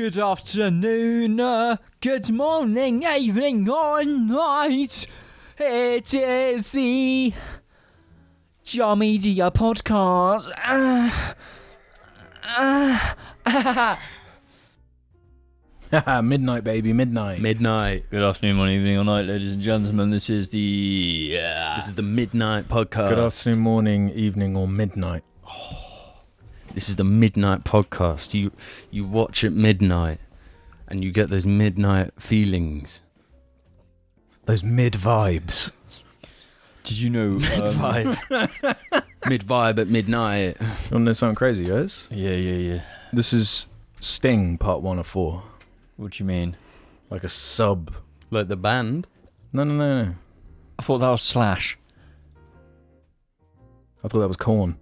Good afternoon, good morning, evening, or night. It is the JAR Media Podcast. Midnight, baby, midnight. Good afternoon, morning, evening, or night, ladies and gentlemen. This is the Midnight Podcast. Good afternoon, morning, evening, or midnight. This is the Midnight Podcast. You watch at midnight, and you get those midnight feelings. Those mid vibes. Did you know? Mid-vibe. Mid-vibe at midnight. You want to know something crazy, guys? Yeah. This is Sting, part 1 of 4. What do you mean? Like a sub. Like the band? No. I thought that was Slash. I thought that was Korn.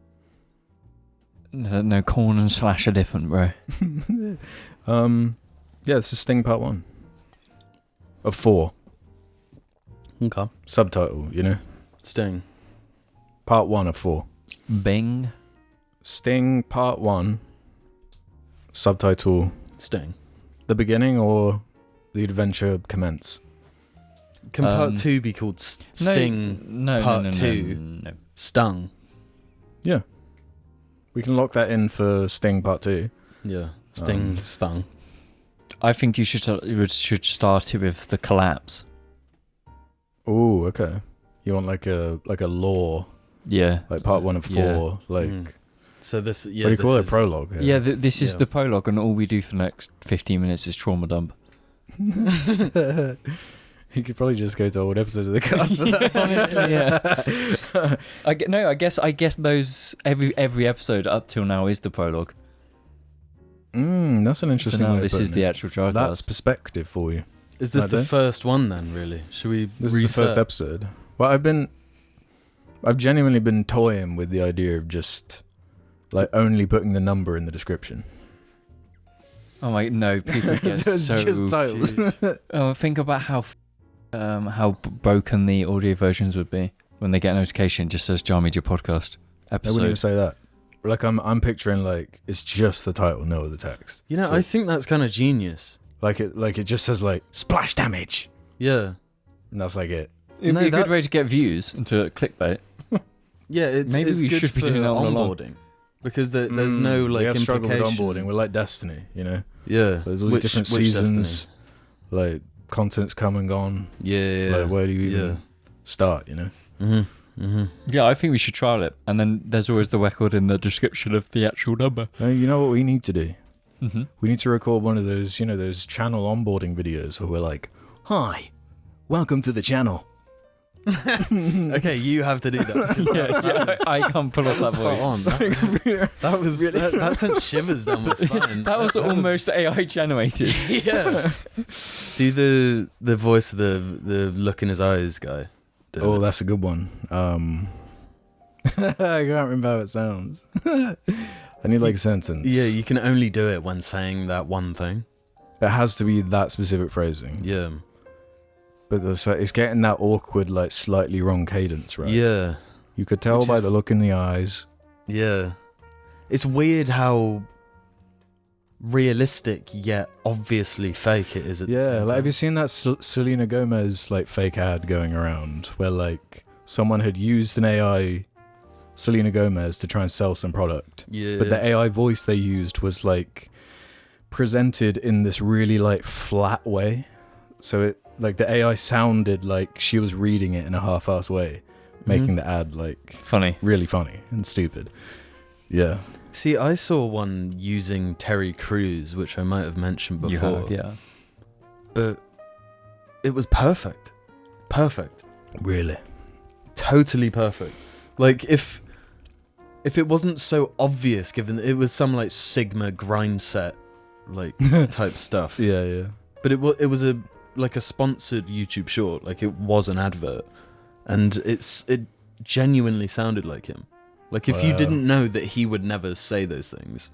No, Korn and Slash are different, bro. Yeah, this is Sting, part 1 of 4. Okay. Subtitle, you know? Sting. Part 1 of 4. Bing. Sting, part 1. Subtitle, Sting. the beginning or the adventure commence? Can part 2 be called Sting? No, part 2. No. Stung. Yeah. We can lock that in for Sting, part 2. Yeah. Sting. Stung. I think you should start it with the collapse. Oh, okay. You want like a lore, Yeah. like part 1 of 4, Yeah. like. So this, What do you call it? Prologue. Yeah, this is Yeah. the prologue, and all we do for the next 15 minutes is trauma dump. You could probably just go to old episodes of the cast for that. Honestly, yeah. I guess those every episode up till now is the prologue. That's an So interesting now way of this putting is the it. actual JARcast. That's perspective for you. Is this Right the there? first one then, really? Should we This is the first episode. Well, I've genuinely been toying with the idea of just like only putting the number in the description. Oh my no! People get Just titles. Oh, think about how broken the audio versions would be when they get a notification. It just says JAR Media Podcast I wouldn't even episode. say that. Like I'm picturing like it's just the title, no other text. You know, So, I think that's kind of genius. like it just says like splash damage, Yeah. and that's like it. It'd No, be a good way that's- to get views into clickbait. Yeah, it's Maybe it's we good should be for doing that all along. onboarding. Because there's no like we have struggled with implication. onboarding. We're like Destiny, you know. Yeah. There's all these different which seasons. Like content's come and gone. Yeah. Like where do you even start? You know. Yeah, I think we should trial it, and then there's always the record in the description of the actual number. You know what we need to do? Mm-hmm. We need to record one of those, you know, those channel onboarding videos where we're like, "Hi, welcome to the channel." Okay, you have to do that. I can't pull off that Spot voice. on. That was that sent shivers down my spine. That was almost AI generated. Yeah. Do the voice of the look in his eyes guy. Do it. That's a good one. I can't remember how it sounds. I need like a sentence. Yeah, you can only do it when saying that one thing. It has to be that specific phrasing. Yeah. But it's getting that awkward, like slightly wrong cadence, right? Yeah. You could tell Which by is- the look in the eyes. Yeah. It's weird how realistic yet obviously fake it is at the Yeah, same like time. have you seen that Selena Gomez like fake ad going around where like someone had used an AI Selena Gomez to try and sell some product, Yeah. but the AI voice they used was like presented in this really like flat way, so it like the AI sounded like she was reading it in a half-assed way, making the ad like Funny. really funny and stupid. Yeah. See, I saw one using Terry Crews, which I might have mentioned before. You have, yeah. But it was perfect. Perfect. Really? Totally perfect. Like if it wasn't so obvious, given it was some like Sigma grind set like type stuff. Yeah. But it was a sponsored YouTube short. Like it was an advert, and it genuinely sounded like him. Like if you Wow. didn't know that he would never say those things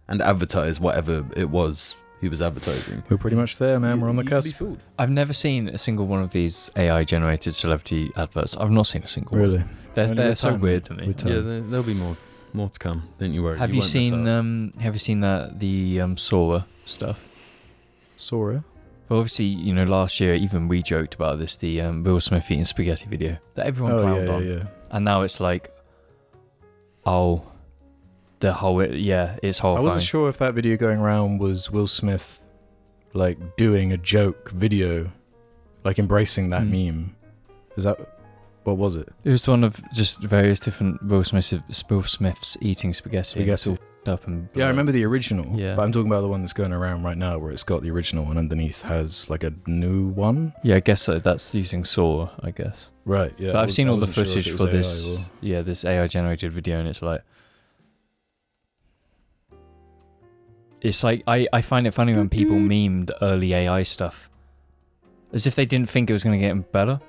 and advertise whatever it was he was advertising. We're pretty much there, man. We're on the you could be cusp. fooled. I've never seen a single one of these AI generated celebrity adverts. I've not seen a single Really? one. They're With so time, weird to me. with time. Yeah, there'll be more to come. Don't you worry. Have you won't miss seen out. Sora stuff? Sora. But obviously, last year even we joked about this, the Will Smith eating spaghetti video that everyone clowned on. Yeah. And now it's like, it's horrifying. I wasn't sure if that video going around was Will Smith, like, doing a joke video, like, embracing that meme. What was it? It was one of just various different Will Smiths eating spaghetti. It's all f***ed up and... Yeah, I remember the original. Yeah. But I'm talking about the one that's going around right now, where it's got the original and underneath has, like, a new one. Yeah, I guess so. That's using Saw, I guess. Right, yeah. But I've seen I all the wasn't sure footage if it for was this. AI or... Yeah, this AI-generated video, and it's like... It's like, I find it funny when people memed early AI stuff. As if they didn't think it was going to get better.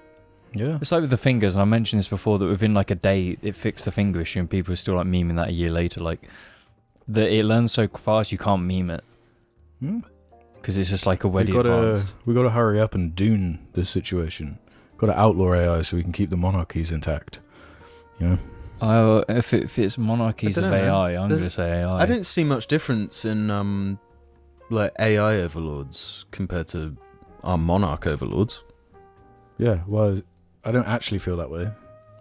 Yeah. It's like with the fingers, and I mentioned this before, that within like a day it fixed the finger issue, and people are still like memeing that a year later. Like, it learns so fast you can't meme it. Because it's just like already advanced. We got to hurry up and Dune this situation. Got to outlaw AI so we can keep the monarchies intact. If it's monarchies of AI, I'm going to say AI. I don't see much difference in like AI overlords compared to our monarch overlords. Yeah, well, I don't actually feel that way.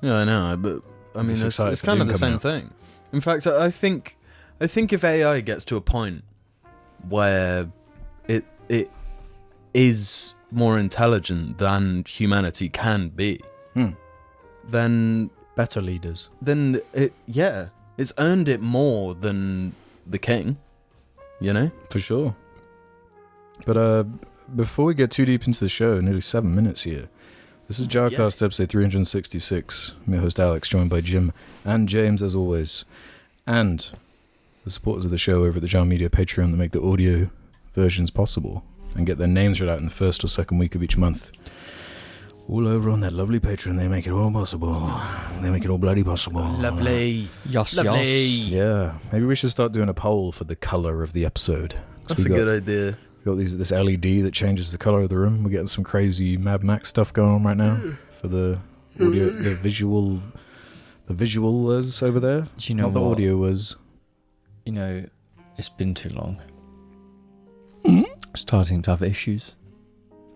Yeah, I know, but I mean, it's kind of the same thing. In fact, I think if AI gets to a point where it is more intelligent than humanity can be, then better leaders. Then it's earned it more than the king, For sure. But before we get too deep into the show, nearly 7 minutes here. This is JARcast episode 366. I'm your host Alex, joined by Jim and James as always, and the supporters of the show over at the JAR Media Patreon that make the audio versions possible and get their names read out in the first or second week of each month. All over on that lovely Patreon, they make it all possible. They make it all bloody possible. Lovely. Yes, Lovely. Yeah, maybe we should start doing a poll for the colour of the episode. That's a good idea. We've got this LED that changes the colour of the room. We're getting some crazy Mad Max stuff going on right now for the audio, the visualers over there. Do you know Not the what? audio was. It's been too long. Starting to have issues.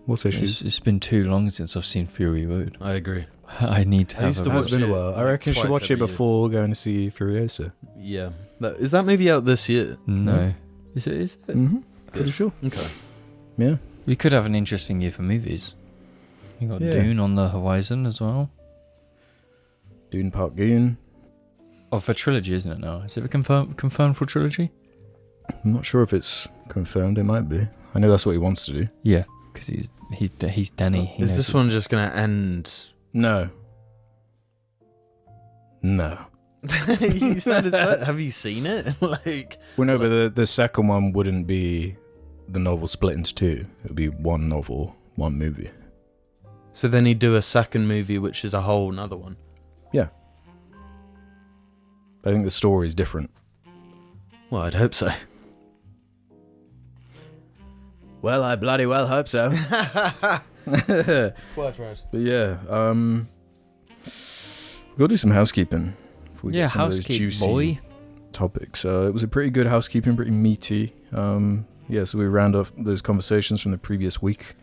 What's issues? It's been too long since I've seen Fury Road. I agree. I need to have It has been a while. I reckon you should watch it before going to see Furiosa. Yeah. Is that maybe out this year? No. Is it? Mm-hmm. Pretty sure. Okay. Yeah. We could have an interesting year for movies. You got Dune on the horizon as well. Dune Park Goon. Oh, for trilogy, isn't it now? Is it confirmed for trilogy? I'm not sure if it's confirmed. It might be. I know that's what he wants to do. Yeah, because he's Denny. Is this one just going to end? No. You sounded have you seen it? Well, no, but the second one wouldn't be the novel split into two. It would be one novel, one movie. So then he'd do a second movie, which is a whole nother one. Yeah. I think the story is different. Well, I'd hope so. Well, I bloody well hope so. Quite right. But yeah, we'll go do some housekeeping. Before we get some of those juicy topics. It was a pretty good housekeeping, pretty meaty. So we round off those conversations from the previous week.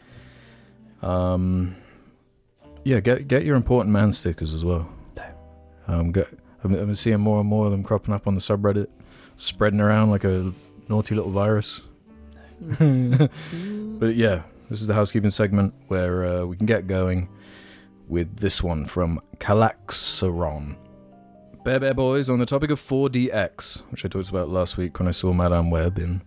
Get your important man stickers as well. I've been seeing more and more of them cropping up on the subreddit, spreading around like a naughty little virus. But yeah, this is the housekeeping segment where we can get going with this one from Calaxaron. Bear Boys on the topic of 4DX, which I talked about last week when I saw Madame Web in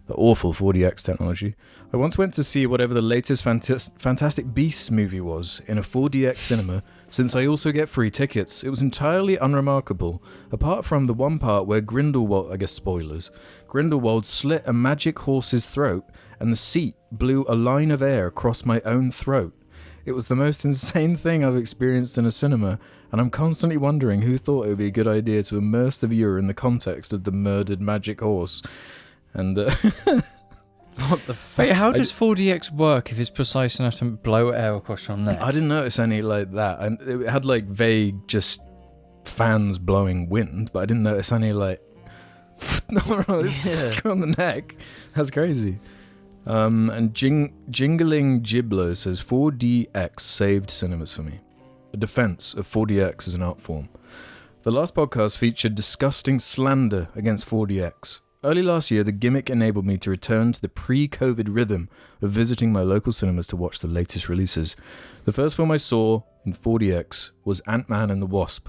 the awful 4DX technology. I once went to see whatever the latest Fantastic Beasts movie was in a 4DX cinema, since I also get free tickets. It was entirely unremarkable, apart from the one part where Grindelwald, I guess spoilers, Grindelwald slit a magic horse's throat, and the seat blew a line of air across my own throat. It was the most insane thing I've experienced in a cinema, and I'm constantly wondering who thought it would be a good idea to immerse the viewer in the context of the murdered magic horse. And what the fuck? Wait, how does 4DX work if it's precise enough to blow air across your neck? I didn't notice any like that. And it had like vague just fans blowing wind, but I didn't notice any like on the neck. That's crazy. And Jingling Giblo says 4DX saved cinemas for me. A defense of 4DX as an art form. The last podcast featured disgusting slander against 4DX. Early last year, the gimmick enabled me to return to the pre-COVID rhythm of visiting my local cinemas to watch the latest releases. The first film I saw in 4DX was Ant-Man and the Wasp.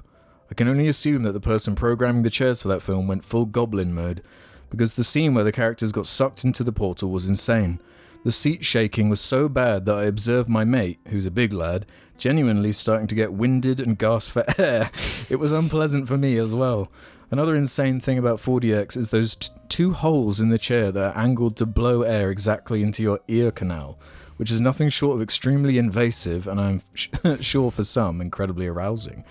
I can only assume that the person programming the chairs for that film went full goblin mode, because the scene where the characters got sucked into the portal was insane. The seat shaking was so bad that I observed my mate, who's a big lad, genuinely starting to get winded and gasp for air. It was unpleasant for me as well. Another insane thing about 4DX is those two holes in the chair that are angled to blow air exactly into your ear canal, which is nothing short of extremely invasive and I'm sure for some incredibly arousing.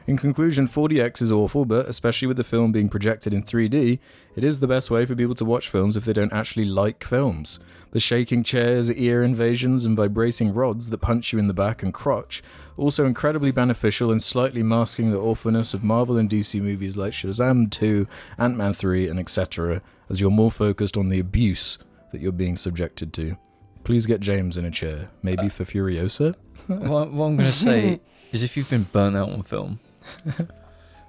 In conclusion, 4DX is awful, but especially with the film being projected in 3D, it is the best way for people to watch films if they don't actually like films. The shaking chairs, ear invasions, and vibrating rods that punch you in the back and crotch, also incredibly beneficial in slightly masking the awfulness of Marvel and DC movies like Shazam 2, Ant-Man 3, and etc., as you're more focused on the abuse that you're being subjected to. Please get James in a chair, maybe for Furiosa? What I'm going to say is if you've been burnt out on film,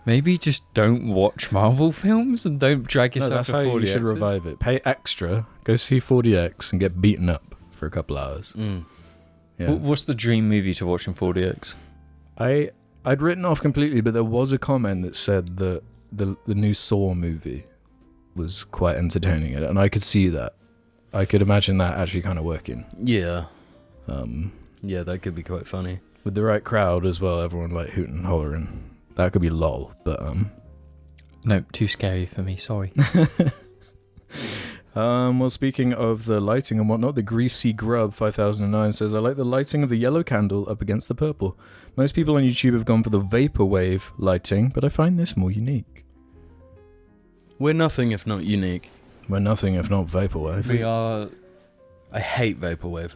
maybe just don't watch Marvel films and don't drag yourself to 4DX. That's how you should revive it. Pay extra, go see 4DX and get beaten up for a couple hours. Yeah. What's the dream movie to watch in 4DX? I'd written off completely, but there was a comment that said that the new Saw movie was quite entertaining, and I could see that. I could imagine that actually kind of working. Yeah. Yeah, that could be quite funny. With the right crowd as well, everyone like hooting and hollering. That could be lol, but No, too scary for me, sorry. Well, speaking of the lighting and whatnot, the Greasy Grub 5009 says, I like the lighting of the yellow candle up against the purple. Most people on YouTube have gone for the vaporwave lighting, but I find this more unique. We're nothing if not unique. We're nothing if not vaporwave. We are... I hate vaporwave.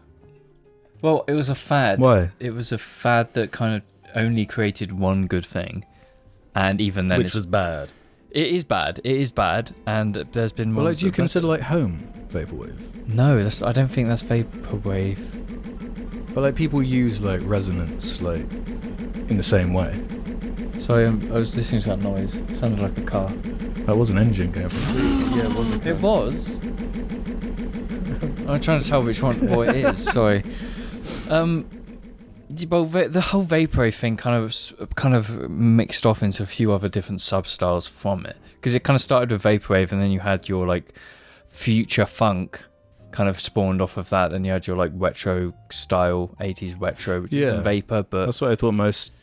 Well, it was a fad. Why? It was a fad that kind of only created one good thing. And even then... Which was bad. It is bad, and there's been... Well, like, do you consider, like, home vaporwave? No, I don't think that's vaporwave. But, like, people use, like, resonance, like, in the same way. Sorry, I was listening to that noise. It sounded like a car. That was an engine going from... Yeah, it was a car. It was? I'm trying to tell what it is, sorry. Well, the whole vaporwave thing kind of mixed off into a few other different sub-styles from it, because it kind of started with vaporwave, and then you had your like future funk kind of spawned off of that. Then you had your like retro style 80s retro, which is vapor. But that's what I thought most.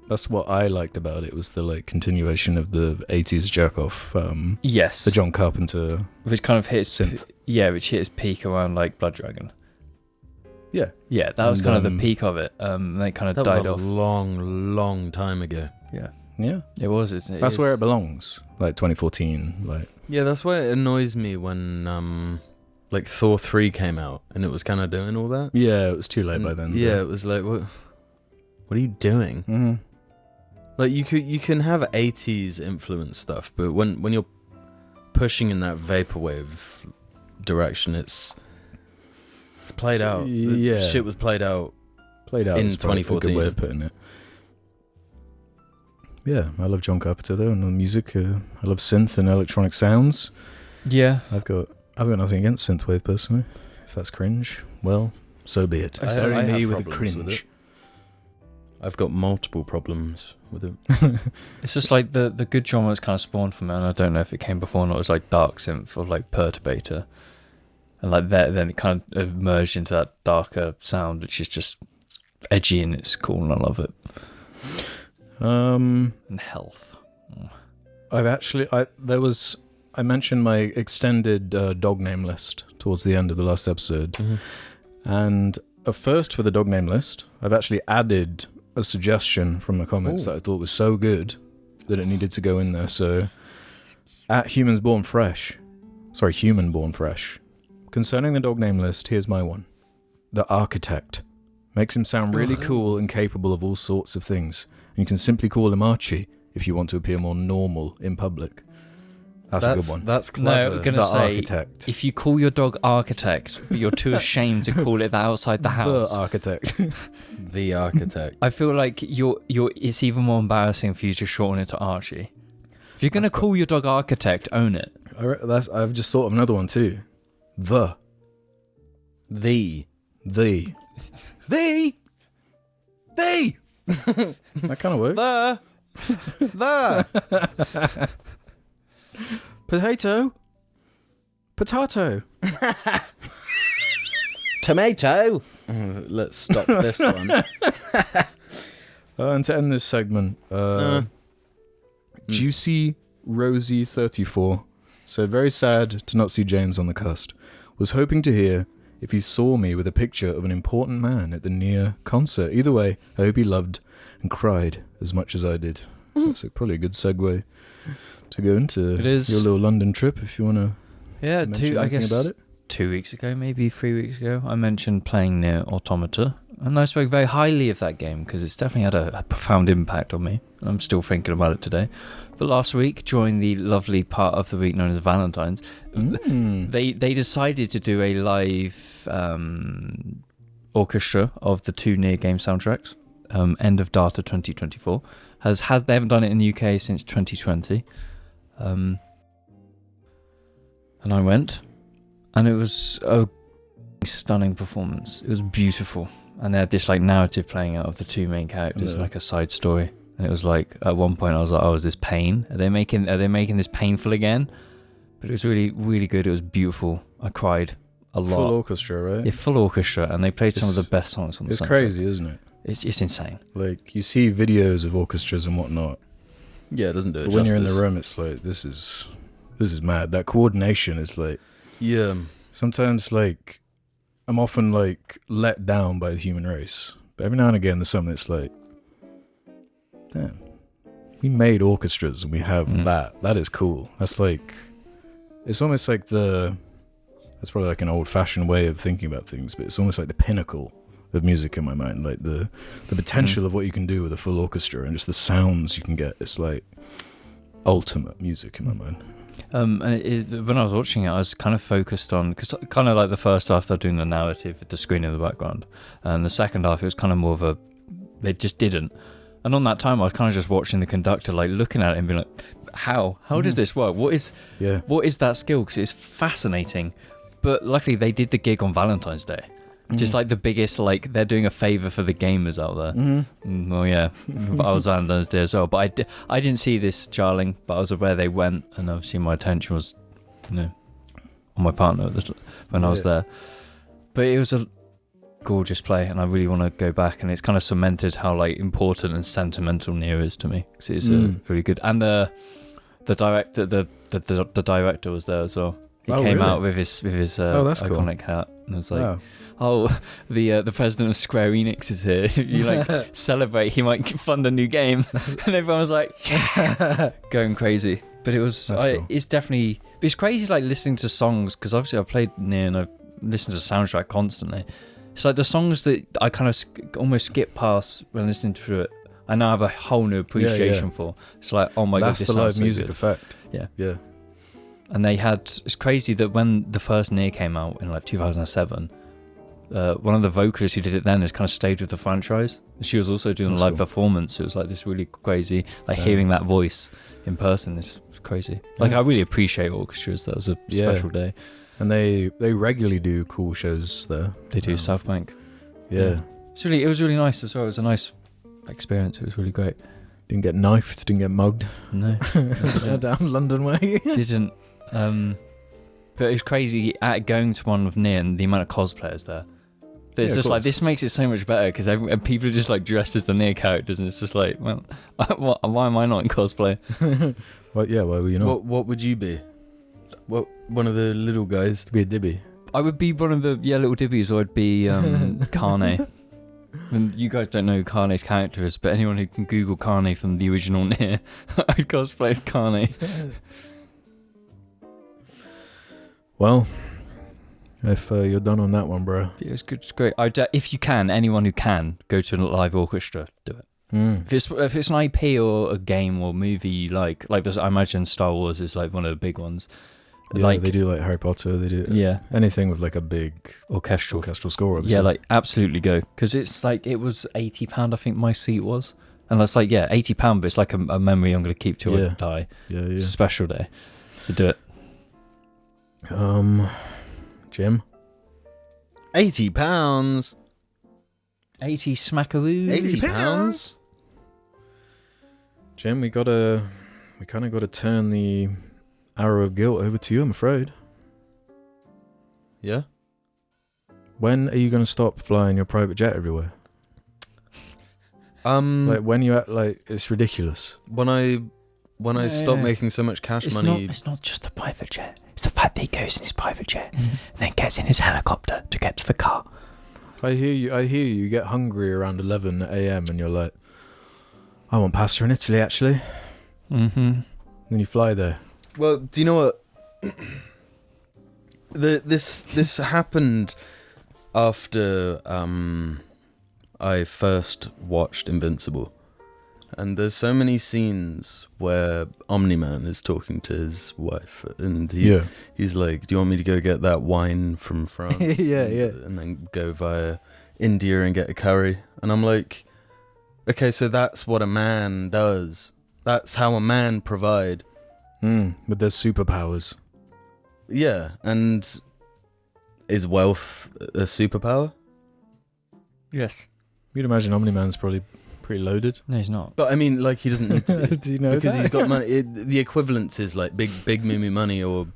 That's what I liked about it, was the like continuation of the 80s jerk off. Yes, the John Carpenter, which kind of hit synth. Which hit its peak around like Blood Dragon. Yeah, that was kind of the peak of it. Then it kind of died off. That was a long time ago. Yeah, it was. That's where it belongs. Like 2014, like. Yeah, that's why it annoys me when like Thor 3 came out and it was kind of doing all that. Yeah, it was too late by then. Yeah, it was like, what are you doing? Mm-hmm. Like you can have 80s influence stuff, but when you're pushing in that vaporwave direction, it's played out. Yeah, shit was played out in 2014. A good way of putting it. Yeah, I love John Carpenter though, and the music. I love synth and electronic sounds. Yeah, I've got nothing against synthwave personally. If that's cringe, well, so be it. I have with the cringe. With it. I've got multiple problems with it. It's just like the good genre has kind of spawned from it, and I don't know if it came before or not. It was like dark synth or like Perturbator. And like that, then it kind of merged into that darker sound, which is just edgy and it's cool, and I love it. And health. I mentioned my extended dog name list towards the end of the last episode, and a first for the dog name list, I've actually added a suggestion from the comments that I thought was so good that it needed to go in there. So, at Human Born Fresh. Concerning the dog name list, here's my one. The Architect. Makes him sound really cool and capable of all sorts of things. And you can simply call him Archie if you want to appear more normal in public. That's a good one. That's No, clever. I'm gonna The say architect. if you call your dog Architect, but you're too ashamed to call it that outside the house. The architect. The architect. I feel like it's even more embarrassing for you to shorten it to Archie. If you're gonna call your dog Architect, own it. I've just thought of another one too. The. That kind of works. The. Potato. Tomato. Let's stop this one. And to end this segment, Juicy Rosie 34 said, very sad to not see James on the cast. Was hoping to hear if he saw me with a picture of an important man at the near concert. Either way, I hope he loved and cried as much as I did. That's probably a good segue to go into your little London trip if you want to mention anything about it. 2 weeks ago, maybe 3 weeks ago, I mentioned playing Nier Automata, and I spoke very highly of that game because it's definitely had a profound impact on me. I'm still thinking about it today. But last week, during the lovely part of the week known as Valentine's, they decided to do a live orchestra of the 2 Nier game soundtracks. End of data 2024. They haven't done it in the UK since 2020. And I went. And it was a stunning performance. It was beautiful. And they had this like narrative playing out of the 2 main characters, like a side story. And it was like, at one point I was like, oh, is this pain? Are they making this painful again? But it was really, really good. It was beautiful. I cried a lot. Full orchestra, right? Yeah, full orchestra. And they played some of the best songs on the soundtrack. It's crazy, isn't it? It's insane. Like, you see videos of orchestras and whatnot. Yeah, it doesn't do it But when justice. you're in the room, it's like, this is mad. That coordination is like... Yeah. Sometimes, like, I'm often, like, let down by the human race. But every now and again, there's something that's like, damn, we made orchestras and we have that. That is cool. That's like, it's almost like that's probably like an old-fashioned way of thinking about things, but it's almost like the pinnacle of music in my mind. Like, the potential of what you can do with a full orchestra and just the sounds you can get. It's like ultimate music in my mind. And when I was watching it, I was kind of focused on, because kind of like the first half they're doing the narrative with the screen in the background, and the second half it was kind of more of they just didn't. And on that time I was kind of just watching the conductor, like looking at it and being like, how does this work? What is that skill? Because it's fascinating. But luckily they did the gig on Valentine's Day. Just like the biggest, like they're doing a favour for the gamers out there. Well, yeah, but I was Valentine's Day as well. But I didn't see this JARling, but I was aware they went, and obviously my attention was, on my partner when I was there. But it was a gorgeous play, and I really want to go back. And it's kind of cemented how like important and sentimental Nier is to me, because it's really good. And the director, the director was there as well. He came out with his iconic hat, and I was like. Wow. Oh, the president of Square Enix is here. If you like celebrate, he might fund a new game. And everyone was like, going crazy. But it was, cool. It's definitely, it's crazy like listening to songs, because obviously I've played Nier and I've listened to the soundtrack constantly. It's like the songs that I kind of almost skip past when listening through it, I now have a whole new appreciation for. It's like, oh my god, this the live so music good. effect. Yeah. And they had, it's crazy that when the first Nier came out in like 2007, one of the vocalists who did it then has kind of stayed with the franchise. She was also doing a live performance. It was like this really crazy, like hearing that voice in person is crazy. Like I really appreciate orchestras. That was a special day. And they regularly do cool shows there. They do South Bank. Yeah. It was really nice as well. It was a nice experience. It was really great. Didn't get knifed, didn't get mugged. No. Down London way. Didn't. But it's crazy at going to one of Nier and the amount of cosplayers there. It's just like, this makes it so much better because people are just like dressed as the Nier characters, and it's just like, well, why am I not in cosplay? Well, yeah, why were you not? What would you be? What, one of the little guys? Could be a Dibby. I would be one of the little Dibbies, or I'd be CALNE. And you guys don't know who CALNE's character is, but anyone who can Google CALNE from the original Nier, I'd cosplay as CALNE. Well, if you're done on that one, bro. Yeah, it's good. It's great. If you can, anyone who can, go to a live orchestra, do it. If it's an IP or a game or movie you like this, I imagine Star Wars is like one of the big ones. Yeah, like, they do like Harry Potter. They do anything with like a big orchestral score. Obviously. Yeah, like absolutely go, because it's like it was £80. I think my seat was, and that's like £80, but it's like a memory I'm gonna keep till I die. Yeah. It's a special day to do it. Jim, £80. 80 smackaroo. £80. Jim, we kind of gotta turn the arrow of guilt over to you, I'm afraid. Yeah. When are you gonna stop flying your private jet everywhere? Like when you act like it's ridiculous. When I stop making so much cash money. It's not just the private jet. It's the fact that he goes in his private jet and then gets in his helicopter to get to the car. I hear you. You get hungry around 11 a.m. and you're like, I want pasta in Italy, actually. Mm-hmm. Then you fly there. Well, do you know what? This happened after I first watched Invincible, and there's so many scenes where Omni-Man is talking to his wife, and he's like, "Do you want me to go get that wine from France?" and then go via India and get a curry. And I'm like, okay, so that's what a man does. That's how a man provide. But there's superpowers. Yeah, and is wealth a superpower? Yes. You'd imagine Omni-Man's probably pretty loaded. No, he's not. But I mean, like, he doesn't need to be. Do you know because that? he's got money. The equivalence is like big Mimi money or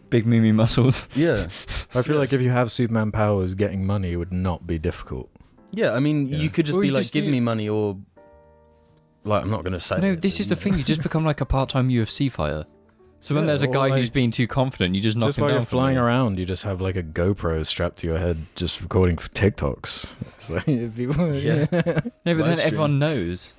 big Mimi muscles. Yeah. I feel like if you have Superman powers, getting money would not be difficult. Yeah, I mean, you could just be like, give me money, or like, I'm not going to say. No, this is the thing. You just become like a part-time UFC fighter. So when there's a guy who's being too confident, you just knock him down. Just while you're flying around, you just have like a GoPro strapped to your head, just recording for TikToks. So people, No, but then everyone knows.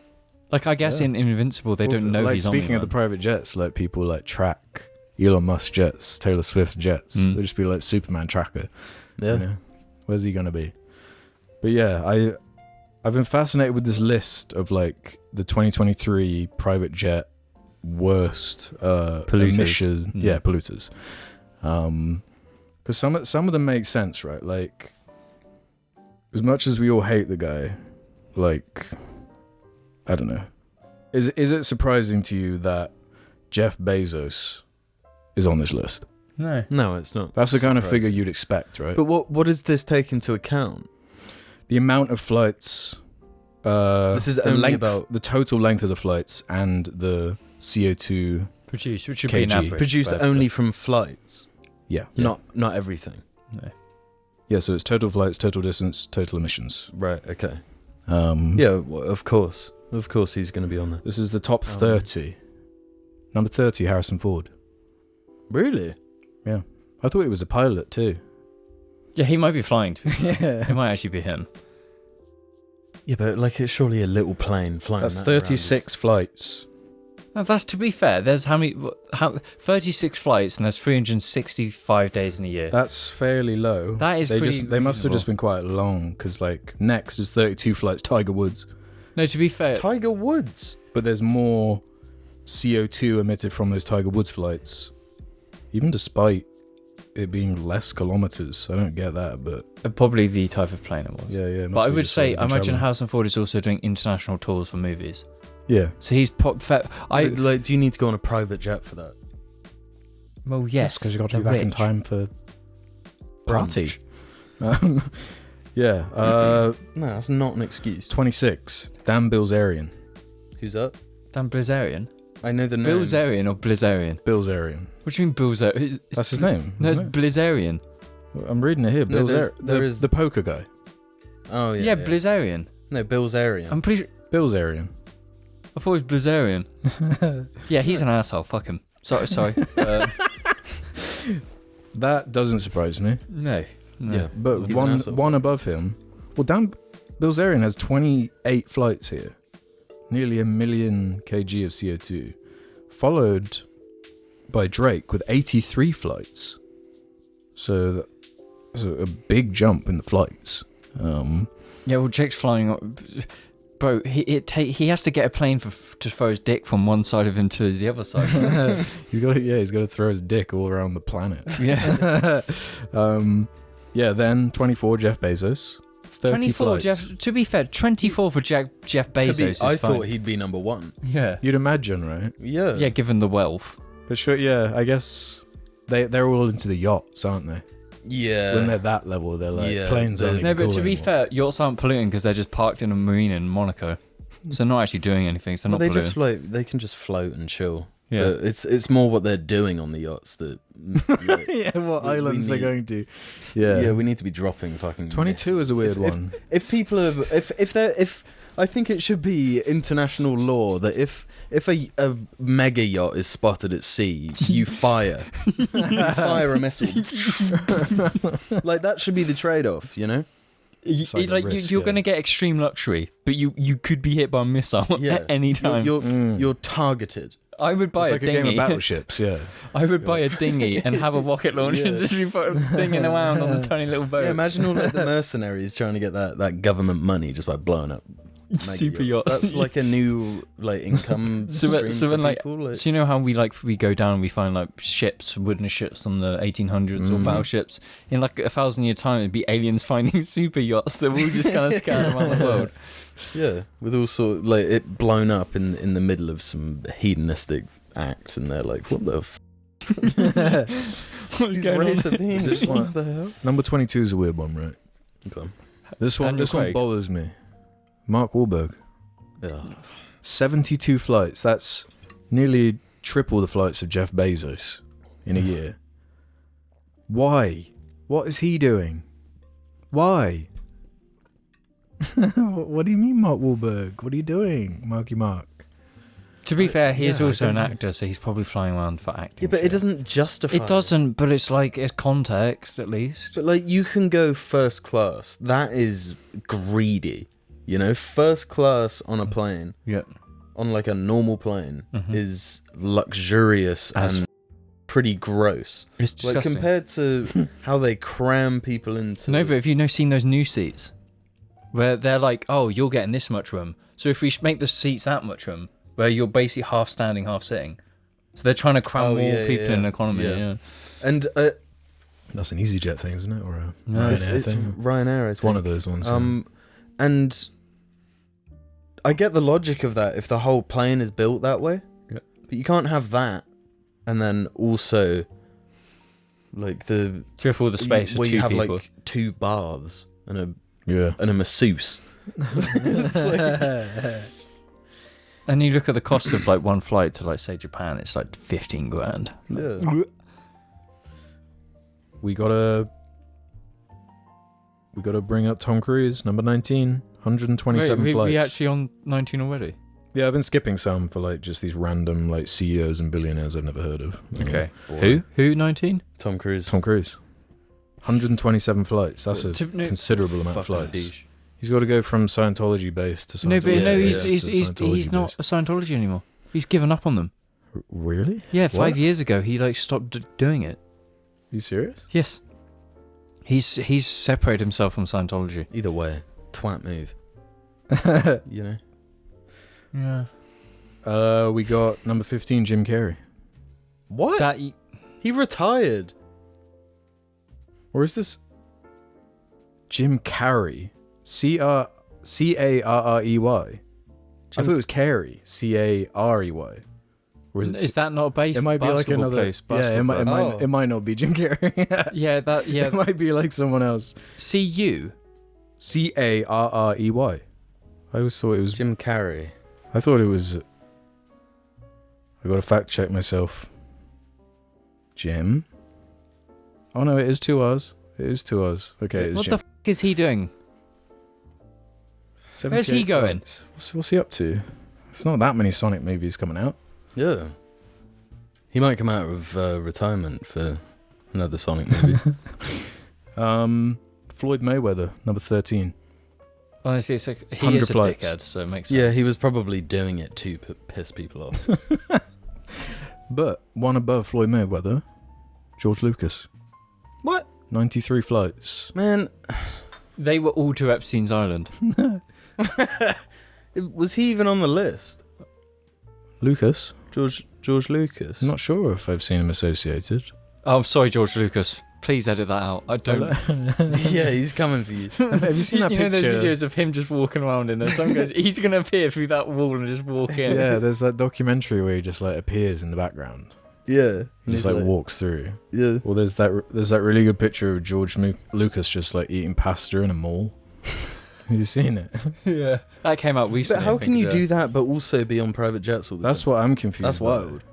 Like, I guess in Invincible, they don't know he's on. Speaking of the private jets, like people like track Elon Musk jets, Taylor Swift jets. They'll just be like Superman tracker. Yeah. You know? Where's he gonna be? But yeah, I've been fascinated with this list of like the 2023 private jet worst emissions. Polluters. Because some of them make sense, right? Like, as much as we all hate the guy, like, I don't know. Is it surprising to you that Jeff Bezos is on this list? No, it's not. That's the kind of figure you'd expect, right? But what does this take into account? The amount of flights. This is only about the total length of the flights and the CO2 produced, which should be an average. Produced only from flights. Yeah. Not everything. No. Yeah, so it's total flights, total distance, total emissions. Right. Okay. Yeah. Well, of course. Of course, he's going to be on there. This is the top 30. Number 30, Harrison Ford. Really? Yeah. I thought he was a pilot too. Yeah, he might be flying. Yeah. It might actually be him. Yeah, but like, it's surely a little plane flying. That's 36 flights. Now, that's, to be fair, there's 36 flights and there's 365 days in a year. That's fairly low. That is They must have just been quite long, because like next is 32 flights, Tiger Woods. No, to be fair, Tiger Woods. But there's more CO2 emitted from those Tiger Woods flights, even despite it being less kilometers. I don't get that, but probably the type of plane it was. Yeah. But I would say, I imagine Harrison Ford is also doing international tours for movies. Yeah. So he's like, do you need to go on a private jet for that? Well, yes, because you got to be back in time for party. Yeah. No, that's not an excuse. 26. Dan Bilzerian. Who's that? Dan Bilzerian? I know the name. Bilzerian or Blizzarian? Bilzerian. What do you mean Bilzerian? That's his name. No, it's Blizzarian. I'm reading it here. No, there is the poker guy. Oh, yeah. Yeah, Blizzarian. No, Bilzerian. I'm pretty sure. Bilzerian. I thought it was Blizzarian. Yeah, he's an asshole. Fuck him. Sorry. That doesn't surprise me. No. Yeah, but one above him. Well, Dan Bilzerian has 28 flights here, nearly 1 million kg of CO2, followed by Drake with 83 flights. So that's a big jump in the flights. Yeah, well, Drake's flying. bro, he has to get a plane to throw his dick from one side of him to the other side. he's got to throw his dick all around the planet. Yeah. Then 24, Jeff Bezos. 30 flights. To be fair, 24 for Jeff Bezos is fine. I thought he'd be number 1. Yeah. You'd imagine, right? Yeah. Yeah, given the wealth. But sure, yeah, I guess they're all into the yachts, aren't they? Yeah. When they're that level, they're like, planes aren't No, but cool to be anymore. fair, yachts aren't polluting because they're just parked in a marina in Monaco. So they're not actually doing anything, so they're not polluting. They can just float and chill. Yeah. But it's more what they're doing on the yachts that... yeah, what islands they're going to. Yeah. Yeah, we need to be dropping fucking... 22 is a weird one. If people are... If I think it should be international law that if a mega yacht is spotted at sea, you fire. You fire a missile. Like, that should be the trade-off, you know? You're going to get extreme luxury, but you could be hit by a missile at any time. You're targeted. I would buy It's a like dinghy. a game of battleships, yeah. I would buy a dinghy and have a rocket launcher and just be dinging around on a tiny little boat. Yeah, imagine all like the mercenaries trying to get that government money just by blowing up super yachts. That's like a new income stream for people. So you know how we go down and we find like ships, wooden ships on the 1800s or battleships. In like 1,000-year time, it'd be aliens finding super yachts that will just kind of scattered around the world. Yeah, with all sort it blown up in the middle of some hedonistic act, and they're like, "What the? What's going on? This one, what the hell? Number 22 is a weird one, right? Okay. This one bothers me. Mark Wahlberg. Yeah. 72 flights. That's nearly triple the flights of Jeff Bezos in a year. Why? What is he doing? Why? What do you mean, Mark Wahlberg? What are you doing, Marky Mark? To be fair, he is also an actor, so he's probably flying around for acting. Yeah, but it doesn't justify. It doesn't, but it's like it's context at least. But like, you can go first class. That is greedy. You know, first class on a plane. Yeah. On like a normal plane is luxurious and pretty gross. It's disgusting. Like compared to how they cram people into. No, but have you seen those new seats? Where they're like, oh, you're getting this much room. So if we make the seats that much room, where you're basically half standing, half sitting. So they're trying to cram more people in economy. Yeah. And that's an EasyJet thing, isn't it? Or a Ryanair thing? Ryanair, I think. It's one of those ones. And I get the logic of that if the whole plane is built that way. Yeah. But you can't have that and then also like the triple the space where for two you have people. like 2 baths and a Yeah. and a masseuse. It's like... And you look at the cost of like one flight to like say Japan, it's like 15 grand. Yeah. We gotta bring up Tom Cruise, number 19, 127 Wait, flights. we actually on 19 already? Yeah, I've been skipping some for like just these random like CEOs and billionaires I've never heard of. Okay. Who 19? Tom Cruise. 127 flights. That's a considerable amount of flights. He's got to go from Scientology base to Scientology. He's not a Scientology anymore. He's given up on them. Really? Yeah, 5 years ago he like stopped doing it. Are you serious? Yes. He's separated himself from Scientology. Either way, twat move. You know. Yeah. We got number 15, Jim Carrey. What? He retired. Or is this Jim Carrey? Carrey. I thought it was Carey. Carey. Or is that not a base? It might be like another place. Yeah, it might not be Jim Carrey. Yeah, It might be like someone else. CU. Carrey. I always thought it was Jim Carrey. I thought it was. I got to fact check myself. Jim. Oh no, it is 2 hours. It is 2 hours. Okay, it's What Jim. the f*** is he doing? Where's he going? What's he up to? It's not that many Sonic movies coming out. Yeah. He might come out of retirement for another Sonic movie. Floyd Mayweather, number 13. Honestly, it's like, he 100 is a flights. dickhead, so it makes sense. Yeah, he was probably doing it to piss people off. But one above Floyd Mayweather, George Lucas. What? 93 flights. Man. They were all to Epstein's Island. Was he even on the list? Lucas? George Lucas? I'm not sure if I've seen him associated. Oh, I'm sorry, George Lucas. Please edit that out. I don't. Yeah, he's coming for you. Have you seen that picture? You know those videos of him just walking around in there? Someone goes, he's going to appear through that wall and just walk in. Yeah, there's that documentary where he just like appears in the background. Yeah. He just like walks through. Yeah. Well, there's that really good picture of George Lucas just like eating pasta in a mall. Have you seen it? Yeah. That came out recently. But how can you do that but also be on private jets all the time? That's what I'm confused That's about. wild.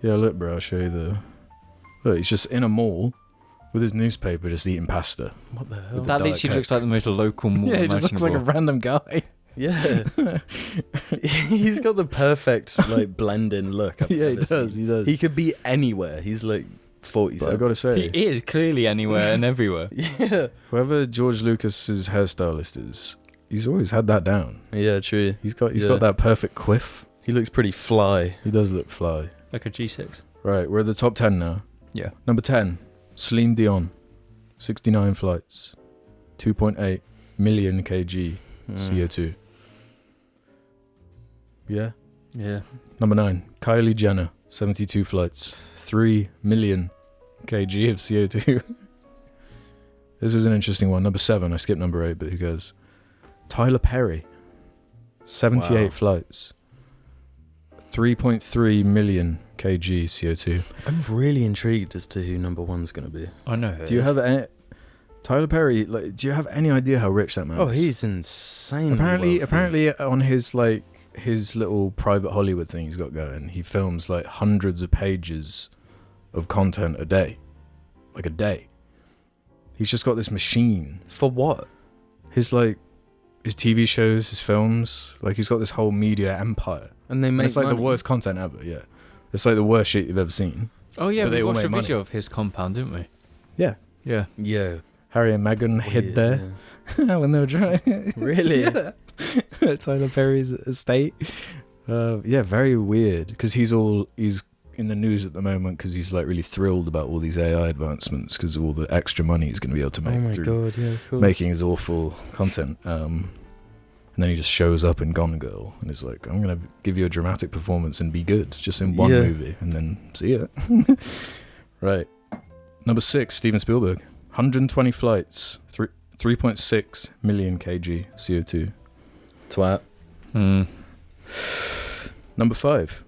Yeah, look, bro, I'll show you the... Look, he's just in a mall with his newspaper just eating pasta. What the hell? That literally looks like the most local mall Yeah, he just looks like a random guy. Yeah. He's got the perfect like blend-in look. Yeah, he does. He could be anywhere. He's like 47. But I gotta say... He is clearly anywhere and everywhere. Yeah. Whoever George Lucas's hairstylist is, he's always had that down. Yeah, true. He's got that perfect quiff. He looks pretty fly. He does look fly. Like a G6. Right, we're at the top 10 now. Yeah. Number 10, Celine Dion. 69 flights. 2.8 million kg CO2. Yeah. Yeah. Number 9, Kylie Jenner. 72 flights. 3 million kg of CO2. This is an interesting one. Number 7, I skipped number 8, but who cares? Tyler Perry. 78 flights. 3.3 million kg CO2. I'm really intrigued as to who number 1's going to be. I know. Do you have any... Tyler Perry, like, do you have any idea how rich that man is? Oh, he's insane. Apparently on his, like, his little private Hollywood thing he's got going, he films, like, hundreds of pages of content a day. Like, a day. He's just got this machine. For what? His TV shows, his films, like, he's got this whole media empire. And they make it's like money. the worst content ever, yeah. It's like the worst shit you've ever seen. Oh, yeah, But we they all watched a make video money. of his compound, didn't we? Yeah. Yeah. Yeah. Harry and Meghan hid there when they were trying. Really? Yeah. Tyler Perry's estate. Yeah, very weird. Because he's in the news at the moment because he's like really thrilled about all these AI advancements because of all the extra money he's going to be able to make Oh my through god, yeah, of course. making his awful content. And then he just shows up in Gone Girl and is like, I'm going to give you a dramatic performance and be good just in one movie and then see it. Right. Number 6, Steven Spielberg. 120 flights, 3.6 million kg CO2. Twat. Number 5,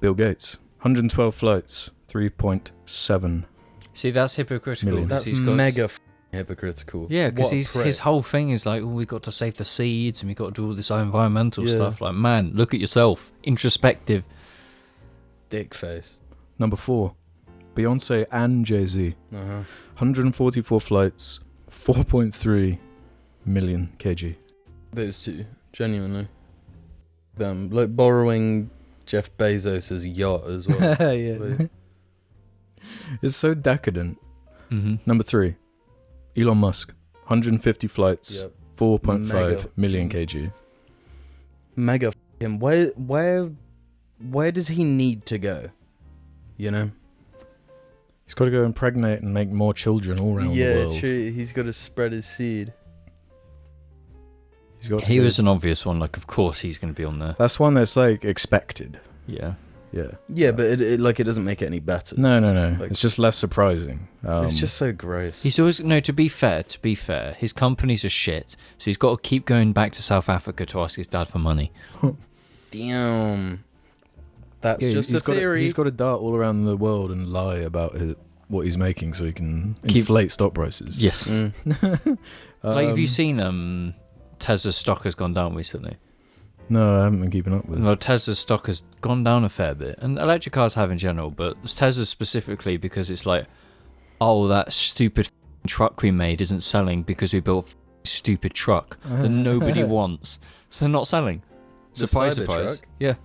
Bill Gates. 112 flights, 3.7. See, that's hypocritical. Million. That's mega hypocritical. Yeah, because What his whole thing is like, oh, we got to save the seeds and we got to do all this environmental stuff. Like, man, look at yourself. Introspective. Dick face. Number 4, Beyonce and Jay-Z. 144 flights, 4.3 million kg. Those two, genuinely. Them, like borrowing Jeff Bezos' yacht as well. Yeah. Like, It's so decadent. Mm-hmm. Number 3, Elon Musk. 150 flights, yep. 4.5 million kg. Mega him. Where does he need to go? You know? He's got to go impregnate and make more children all around the world. Yeah, true. He's got to spread his seed. He was an obvious one. Like, of course he's going to be on there. That's one that's like expected. Yeah. Yeah. Yeah, but it doesn't make it any better. No. Like, it's just less surprising. It's just so gross. He's always to be fair, his companies are shit, so he's got to keep going back to South Africa to ask his dad for money. Damn. That's just a theory. He's got to dart all around the world and lie about what he's making so he can inflate stock prices. Yes. Like, have you seen Tesla's stock has gone down recently? No, I haven't been keeping up with it. Well, Tesla's stock has gone down a fair bit, and electric cars have in general, but Tesla specifically because it's like, oh, that stupid truck we made isn't selling because we built a stupid truck that nobody wants, so they're not selling. The Surprise. Cybertruck? Yeah.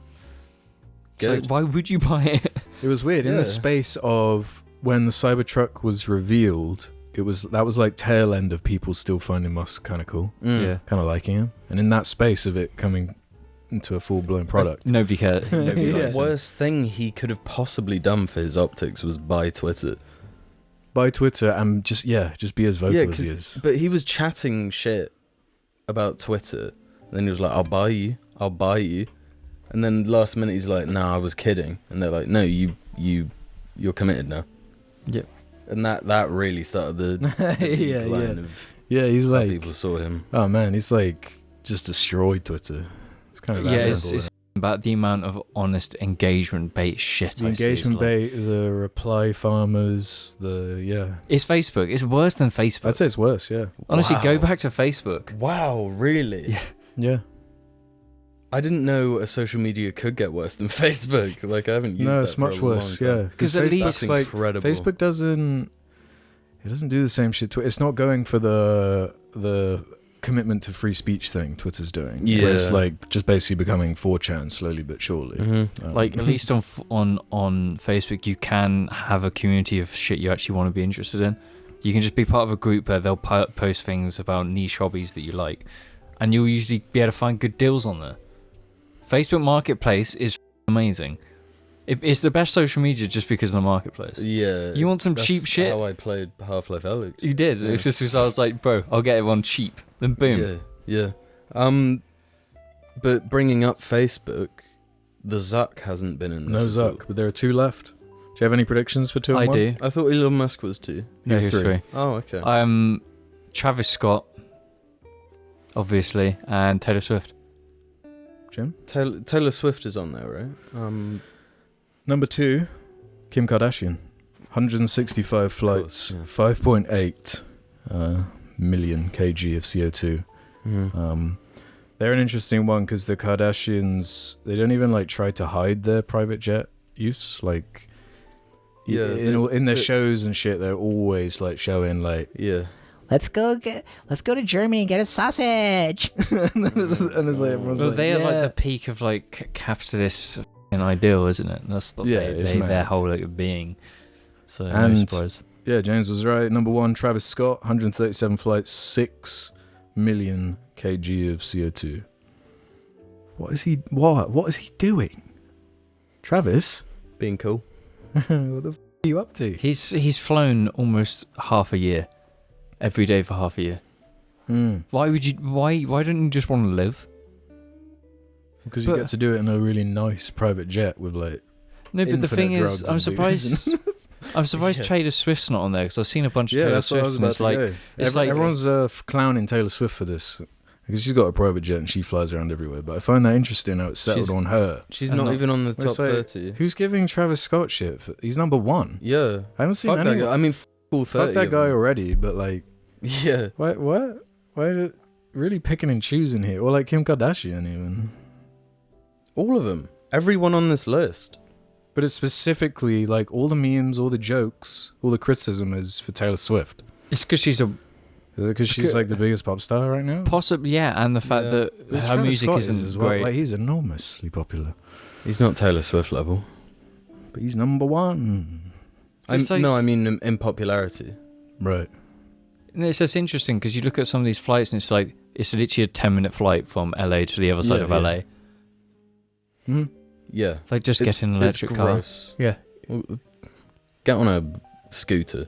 So why would you buy it? It was weird. In the space of when the Cybertruck was revealed, that was like tail end of people still finding Musk kind of cool. Yeah. Kind of liking him. And in that space of it coming into a full-blown product. Nobody cared. The worst thing he could have possibly done for his optics was buy Twitter. Buy Twitter and just be as vocal as he is. But he was chatting shit about Twitter. Then he was like, I'll buy you. I'll buy you. And then last minute he's like, "No, I was kidding." And they're like, "No, you're committed now." Yep. And that really started the yeah, line of he's how like, people saw him. oh man, he's like just destroyed Twitter. It's kind of it's about the amount of honest engagement bait shit. The engagement bait, the reply farmers, It's Facebook. It's worse than Facebook. I'd say it's worse. Yeah. Honestly, Wow. go back to Facebook. Wow, really? Yeah. Yeah. I didn't know a social media could get worse than Facebook. Like I haven't used No, that it's for much a long worse. time. Yeah, because at least That's like incredible. Facebook doesn't do the same shit. It's not going for the commitment to free speech thing Twitter's doing. Yeah. Where it's like just basically becoming 4chan slowly but surely. Mhm. Like at least on Facebook, you can have a community of shit you actually want to be interested in. You can just be part of a group where they'll post things about niche hobbies that you like, and you'll usually be able to find good deals on there. Facebook Marketplace is amazing. It's the best social media just because of the marketplace. Yeah. You want some that's cheap shit? How I played Half-Life Alyx. You did. Yeah. It's just because I was like, bro, I'll get it on cheap. Then boom. Yeah. But bringing up Facebook, the Zuck hasn't been in No this. at all. Zuck, but there are 2 left. Do you have any predictions for 2 and I 1? do. I thought Elon Musk was 2. He was 3. Oh, okay. Travis Scott, obviously, and Taylor Swift. Jim? Taylor Swift is on there, right? Number 2, Kim Kardashian. 165 flights, yeah. 5.8 million kg of CO2. Mhm. They're an interesting one because the Kardashians, they don't even like try to hide their private jet use. Like, Yeah, in their shows and shit, they're always like showing like, Yeah. Let's go to Germany and get a sausage. and it's like everyone's Well, like, they are like yeah. the peak of like capitalist ideal, isn't it? That's the, it's their mad. whole like being. So no And- surprise. Yeah, James was right. Number 1, Travis Scott, 137 flights, 6 million kg of CO2. What is he doing? Travis? Being cool. What the f*** are you up to? He's flown almost half a year, every day for half a year. Why would you? Why don't you just want to live? Because you But- get to do it in a really nice private jet with like. No, but the Infinite thing drugs is, and I'm booze surprised. I'm surprised Yeah. Taylor Swift's not on there because I've seen a bunch of Yeah, Taylor that's what I was Swifts, about and to it's like go. it's like- Everyone's clowning Taylor Swift for this because she's got a private jet and she flies around everywhere. But I find that interesting how it's settled She's- on her. She's And not not- even on the Let's top say- 30. Who's giving Travis Scott shit? He's number 1. Yeah. I haven't seen Fuck that anyone. guy. I mean, all 30. Fuck that of guy them. already. But like, Yeah. why are you really picking and choosing here? Or like Kim Kardashian even. All of them. Everyone on this list. But it's specifically like all the memes, all the jokes, all the criticism is for Taylor Swift. it's because she's a Is it because she's like the biggest pop star right now? possible, yeah, and the fact Yeah. that But her Travis music Scott isn't is as well. great. Like he's enormously popular, He's not Taylor Swift level. but he's number 1. It's like- No, I mean in popularity. Right. And it's just interesting because you look at some of these flights and it's like it's literally a 10-minute flight from LA to the other side Yeah, of yeah. LA. Hmm. Yeah. Like just It's- get in an it's electric car. gross. Yeah, Get on a scooter.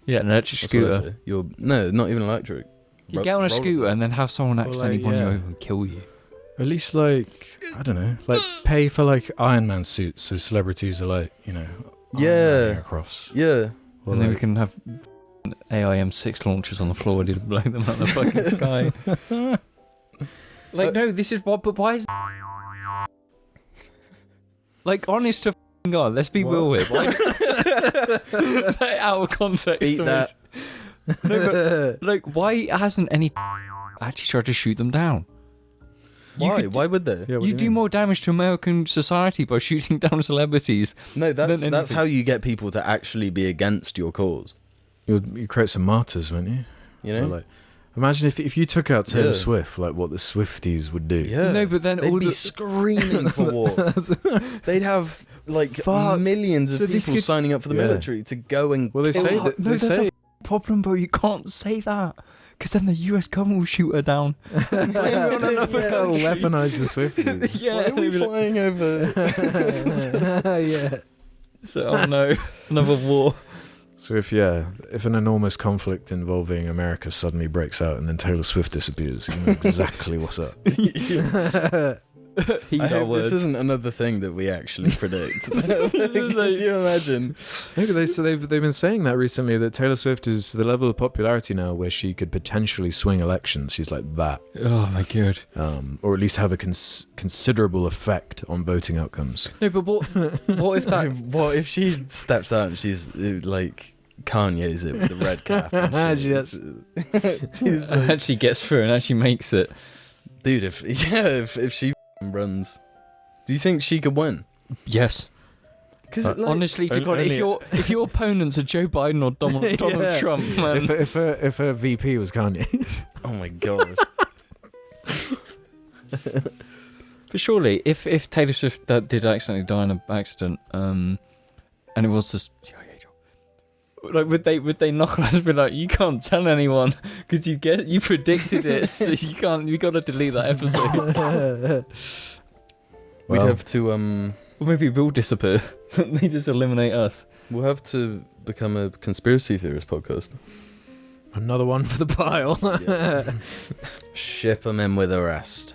yeah, an electric That's what I scooter. say. No, not even electric. You get on a scooter and then have someone Well, accidentally like, run you yeah. over and kill you. At least like I don't know, like pay for like Iron Man suits so celebrities are like Iron Yeah. Man across. Yeah. Or And then we like- can have AIM-6 launchers on the floor ready to blow them out of the fucking sky. Like, no, this is what, but why is... Like, honest to f***ing God, let's be real here. Why... Like, out of context. Beat that. No, but, like, why hasn't any actually tried to shoot them down? Why? Why would they? Yeah, what You do mean? more damage to American society by shooting down celebrities. No, that's Than that's anything. how you get people to actually be against your cause. You create some martyrs, wouldn't you? You know? Or, like, imagine if you took out Taylor Yeah. Swift, like what the Swifties would do. Yeah. No, but then they'd all be the... screaming for war. They'd have like Fuck. millions of So this people could- signing up for the Yeah. military to go and Well, they kill say her. that No, they that's say a problem, bro. You can't say that. Because then the US government will shoot her down. Blame it on another yeah, country. weaponize the Swifties. Yeah. Why are we flying over? Yeah. So, oh no, another war. So if an enormous conflict involving America suddenly breaks out and then Taylor Swift disappears, you know exactly what's up. I hope this isn't another thing that we actually predict. Can you imagine? Maybe they've been saying that recently, that Taylor Swift is the level of popularity now where she could potentially swing elections. She's like that. Oh my god. Or at least have a considerable effect on voting outcomes. No, but what if that? What if she steps out and she's like Kanye's it with the red cap? And She's like, actually gets through and actually makes it. Dude, if she runs, do you think she could win? Yes. Because honestly, to God, if your opponents are Joe Biden or Donald Trump, man. If her VP was Kanye. Oh my god. But surely, if Taylor Swift did accidentally die in an accident, and it was just like, would they knock us and be like, you can't tell anyone because you predicted it, so you got to delete that episode. We'd have to or maybe we'll disappear. They just eliminate us. We'll have to become a conspiracy theorist podcast. Another one for the pile. Ship them in with the rest.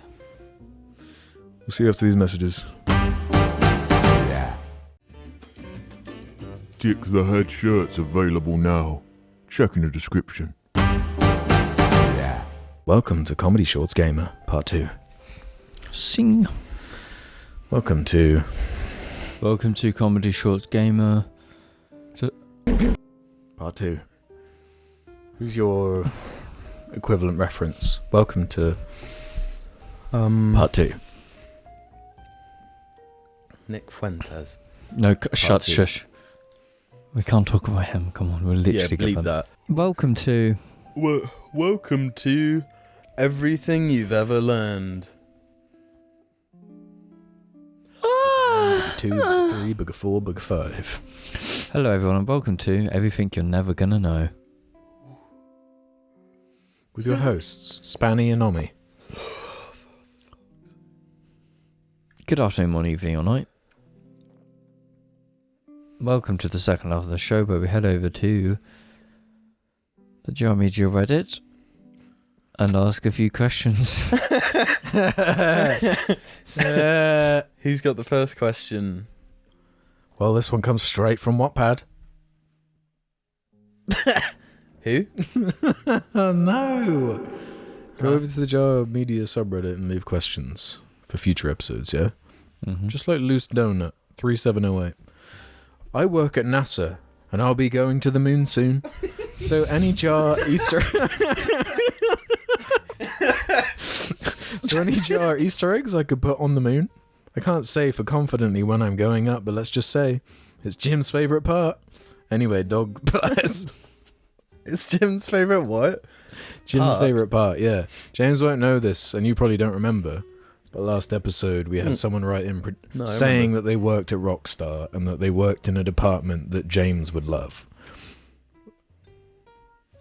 We'll see you after these messages. Yeah. Dick the Head shirts available now. Check in the description. Yeah. Welcome to Comedy Shorts Gamer, Part 2. Sing. Welcome to Comedy Shorts Gamer. Part 2. Who's your equivalent reference? Welcome to Part 2. Nick Fuentes. No, shush. We can't talk about him. Come on, we'll literally bleep that. Welcome to everything you've ever learned. 2, Booger 3, Booger 4, Booger 5. Hello everyone and welcome to Everything You're Never Gonna Know. With your hosts, Spanny and Omi. Good afternoon, morning, evening or night. Welcome to the second half of the show where we head over to the Jar Media Reddit and ask a few questions. Who's got the first question? Well, this one comes straight from Wattpad. Who? Oh no! Go over to the Jar Media subreddit and leave questions for future episodes, yeah? Mm-hmm. Just like Loose Donut 3708. I work at NASA and I'll be going to the moon soon. So any jar Easter Easter eggs I could put on the moon? I can't say for confidently when I'm going up, but let's just say it's Jim's favourite part. Anyway, dog bless. It's Jim's favourite what? Jim's favourite part, yeah. James won't know this, and you probably don't remember, but last episode we had someone write in saying that they worked at Rockstar and that they worked in a department that James would love.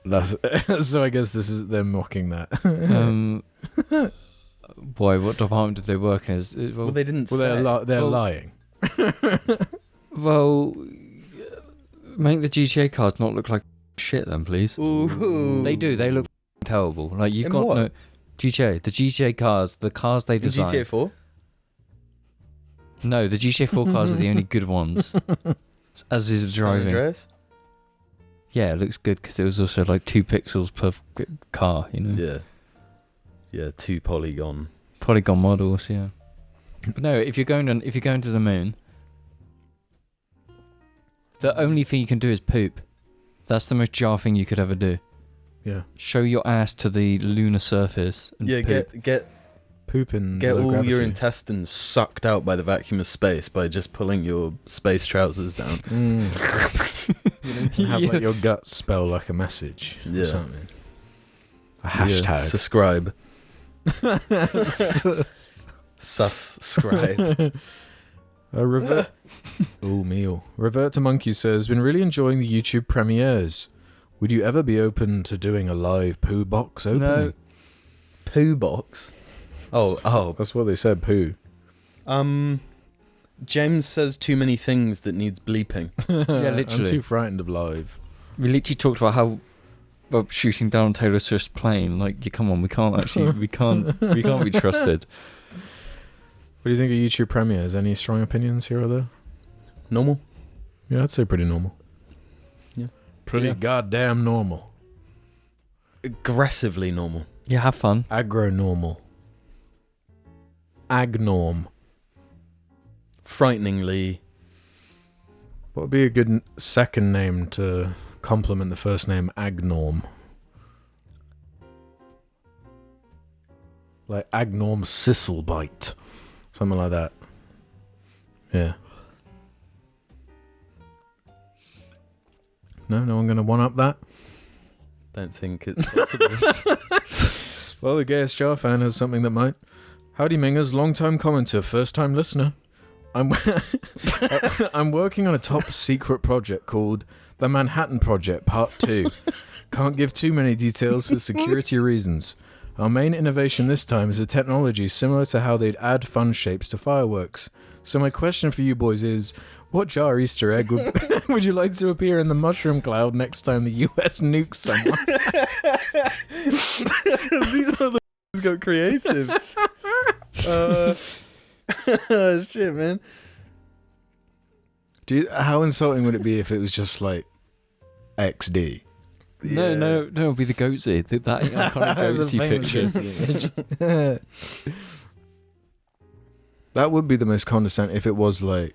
So I guess this is them mocking that. Boy, what department did they work in? Well, they didn't say. They're lying. Well, make the GTA cards not look like shit then, please. Ooh. They do. They look terrible. Like you've In got what? no GTA. The GTA cars, the cars they design. GTA 4? No, the GTA 4 cars are the only good ones. As is the San driving. Andreas? Yeah, it looks good because it was also like 2 pixels per car. You know. Yeah, 2 polygon models. Yeah. But no, if you're going to the moon, the only thing you can do is poop. That's the most jar thing you could ever do. Yeah. Show your ass to the lunar surface. And poop. get poop in get all gravity. your intestines sucked out by the vacuum of space by just pulling your space trousers down. And have like your guts spell like a message or something. A hashtag. Subscribe. Subscribe. Revert to Monkey says, been really enjoying the YouTube premieres. Would you ever be open to doing a live poo box opening? No. Poo box? Oh. That's what they said, poo. James says too many things that needs bleeping. Yeah, literally. I'm too frightened of live. We literally talked about how shooting down Taylor Swift's plane. Like, come on, we can't be trusted. do you think of YouTube premieres? Any strong opinions here or there? Normal. Yeah, I'd say pretty normal. Yeah. Pretty goddamn normal. Aggressively normal. Yeah, have fun. Agro-normal. Agnorm. Frighteningly. What would be a good second name to complement the first name Agnorm? Like Agnorm Sisslebite. Something like that. Yeah. No one going to one-up that? Don't think it's possible. Well, the gayest Jar fan has something that might. Howdy Mingers, long-time commenter, first-time listener. I'm working on a top-secret project called the Manhattan Project Part 2. Can't give too many details for security reasons. Our main innovation this time is a technology similar to how they'd add fun shapes to fireworks. So my question for you boys is, what jar Easter egg would you like to appear in the mushroom cloud next time the US nukes someone? These motherfuckers got creative. Shit, man. How insulting would it be if it was just like XD? Yeah. No, it'll be the goatsy. That iconic goatsy picture. That would be the most condescending if it was like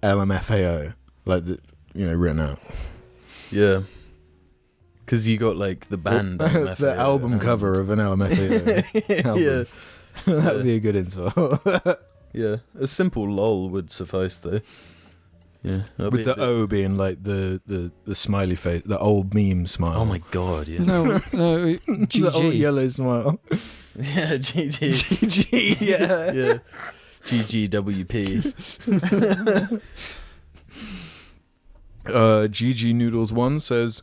LMFAO, like written out. Yeah. Because you got like the band LMFAO the album cover of an LMFAO album. Yeah. That would be a good insult. Yeah. A simple lol would suffice though. Yeah. With the O being like the smiley face, the old meme smile. Oh my god, yeah. No, GG. The old yellow smile. Yeah, GG. GG, yeah. Yeah. GGWP. GG Noodles 1 says,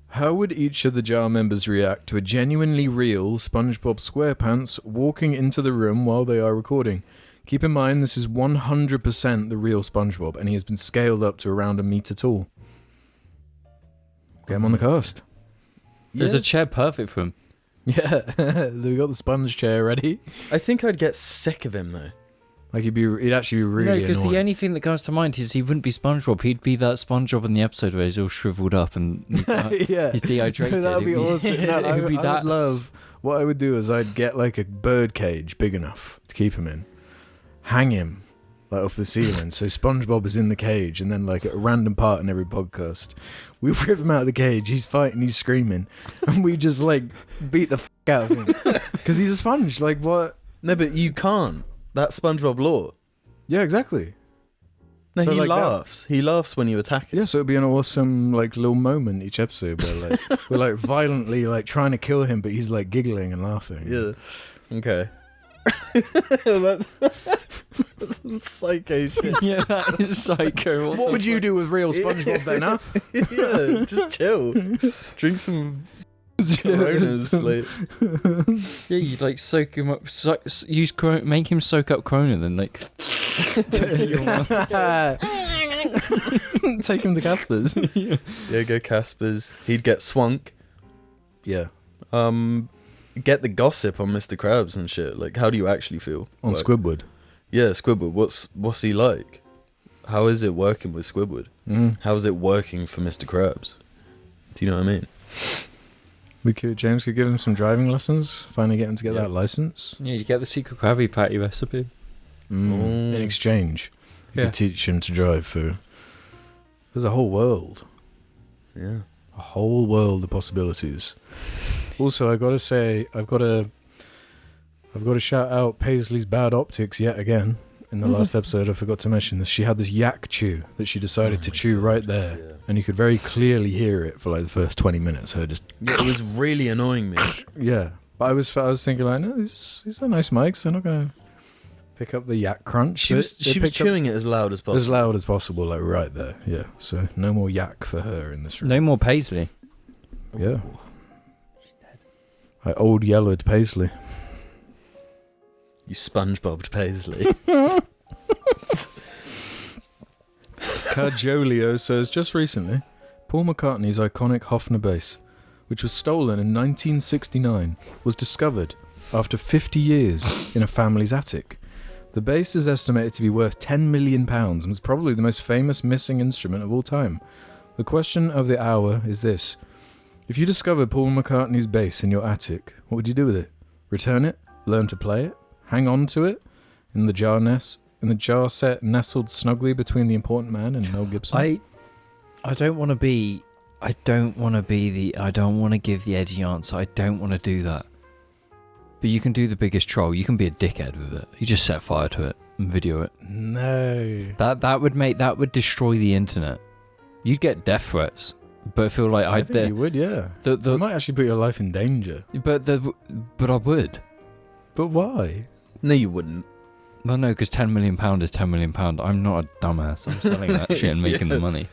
how would each of the jar members react to a genuinely real SpongeBob SquarePants walking into the room while they are recording? Keep in mind, this is 100% the real SpongeBob, and he has been scaled up to around a meter tall. Get him on the cast. There's a chair perfect for him. Yeah, we got the sponge chair ready. I think I'd get sick of him though. Like he'd actually be really annoying. No, because the only thing that comes to mind is he wouldn't be SpongeBob. He'd be that SpongeBob in the episode where he's all shriveled up and yeah. he's dehydrated. That'd be awesome. No, I would love. What I would do is I'd get like a bird cage big enough to keep him in, hang him like off the ceiling, so SpongeBob is in the cage, and then like at a random part in every podcast, we rip him out of the cage. He's fighting, he's screaming, and we just like beat the out of him because he's a sponge. Like what? No, but you can't. That's SpongeBob lore. Yeah, exactly. No, So he like laughs. He laughs when you attack him. Yeah, so it'd be an awesome like little moment each episode where like we're like violently like trying to kill him, but he's like giggling and laughing. Yeah. Okay. That's some psycho shit. Yeah, that is psycho. What would you do with real SpongeBob then, huh? Yeah, just chill. Drink some Coronas. Like. Yeah, you like soak him up. Make him soak up Corona, then like. Take him to Casper's. Yeah, go Casper's. He'd get swunk. Yeah. Get the gossip on Mr. Krabs and shit. Like, how do you actually feel? On like, Squidward. Yeah, Squidward. What's he like? How is it working with Squidward? How is it working for Mr. Krabs? Do you know what I mean? James could give him some driving lessons. Finally get him to get that license. Yeah, you get the secret Krabby Patty recipe. In exchange, you could teach him to drive for. There's a whole world. Yeah. A whole world of possibilities. Also, I gotta say, I've got to shout out Paisley's bad optics yet again. In the last episode, I forgot to mention this. She had this yak chew that she decided to chew right there, and you could very clearly hear it for like the first 20 minutes. Her just it was really annoying me. Yeah, but I was thinking like, no, these are nice mics. They're not gonna pick up the yak crunch. She was chewing it as loud as possible. As loud as possible, like right there. Yeah. So no more yak for her in this room. No more Paisley. Yeah. Like old yellowed Paisley. You SpongeBob Paisley. Cajolio says, just recently, Paul McCartney's iconic Hofner bass, which was stolen in 1969, was discovered after 50 years in a family's attic. The base is estimated to be worth £10 million and was probably the most famous missing instrument of all time. The question of the hour is this. If you discovered Paul McCartney's bass in your attic, what would you do with it? Return it? Learn to play it? Hang on to it? In the jar set nestled snugly between the important man and Mel Gibson? I don't want to give the edgy answer. I don't want to do that. But you can do the biggest troll. You can be a dickhead with it. You just set fire to it and video it. No. That would destroy the internet. You'd get death threats. But I feel like I think you would, yeah. You might actually put your life in danger. But I would. But why? No, you wouldn't. Well, no, because £10 million is £10 million. I'm not a dumbass. I'm selling that shit and making the money.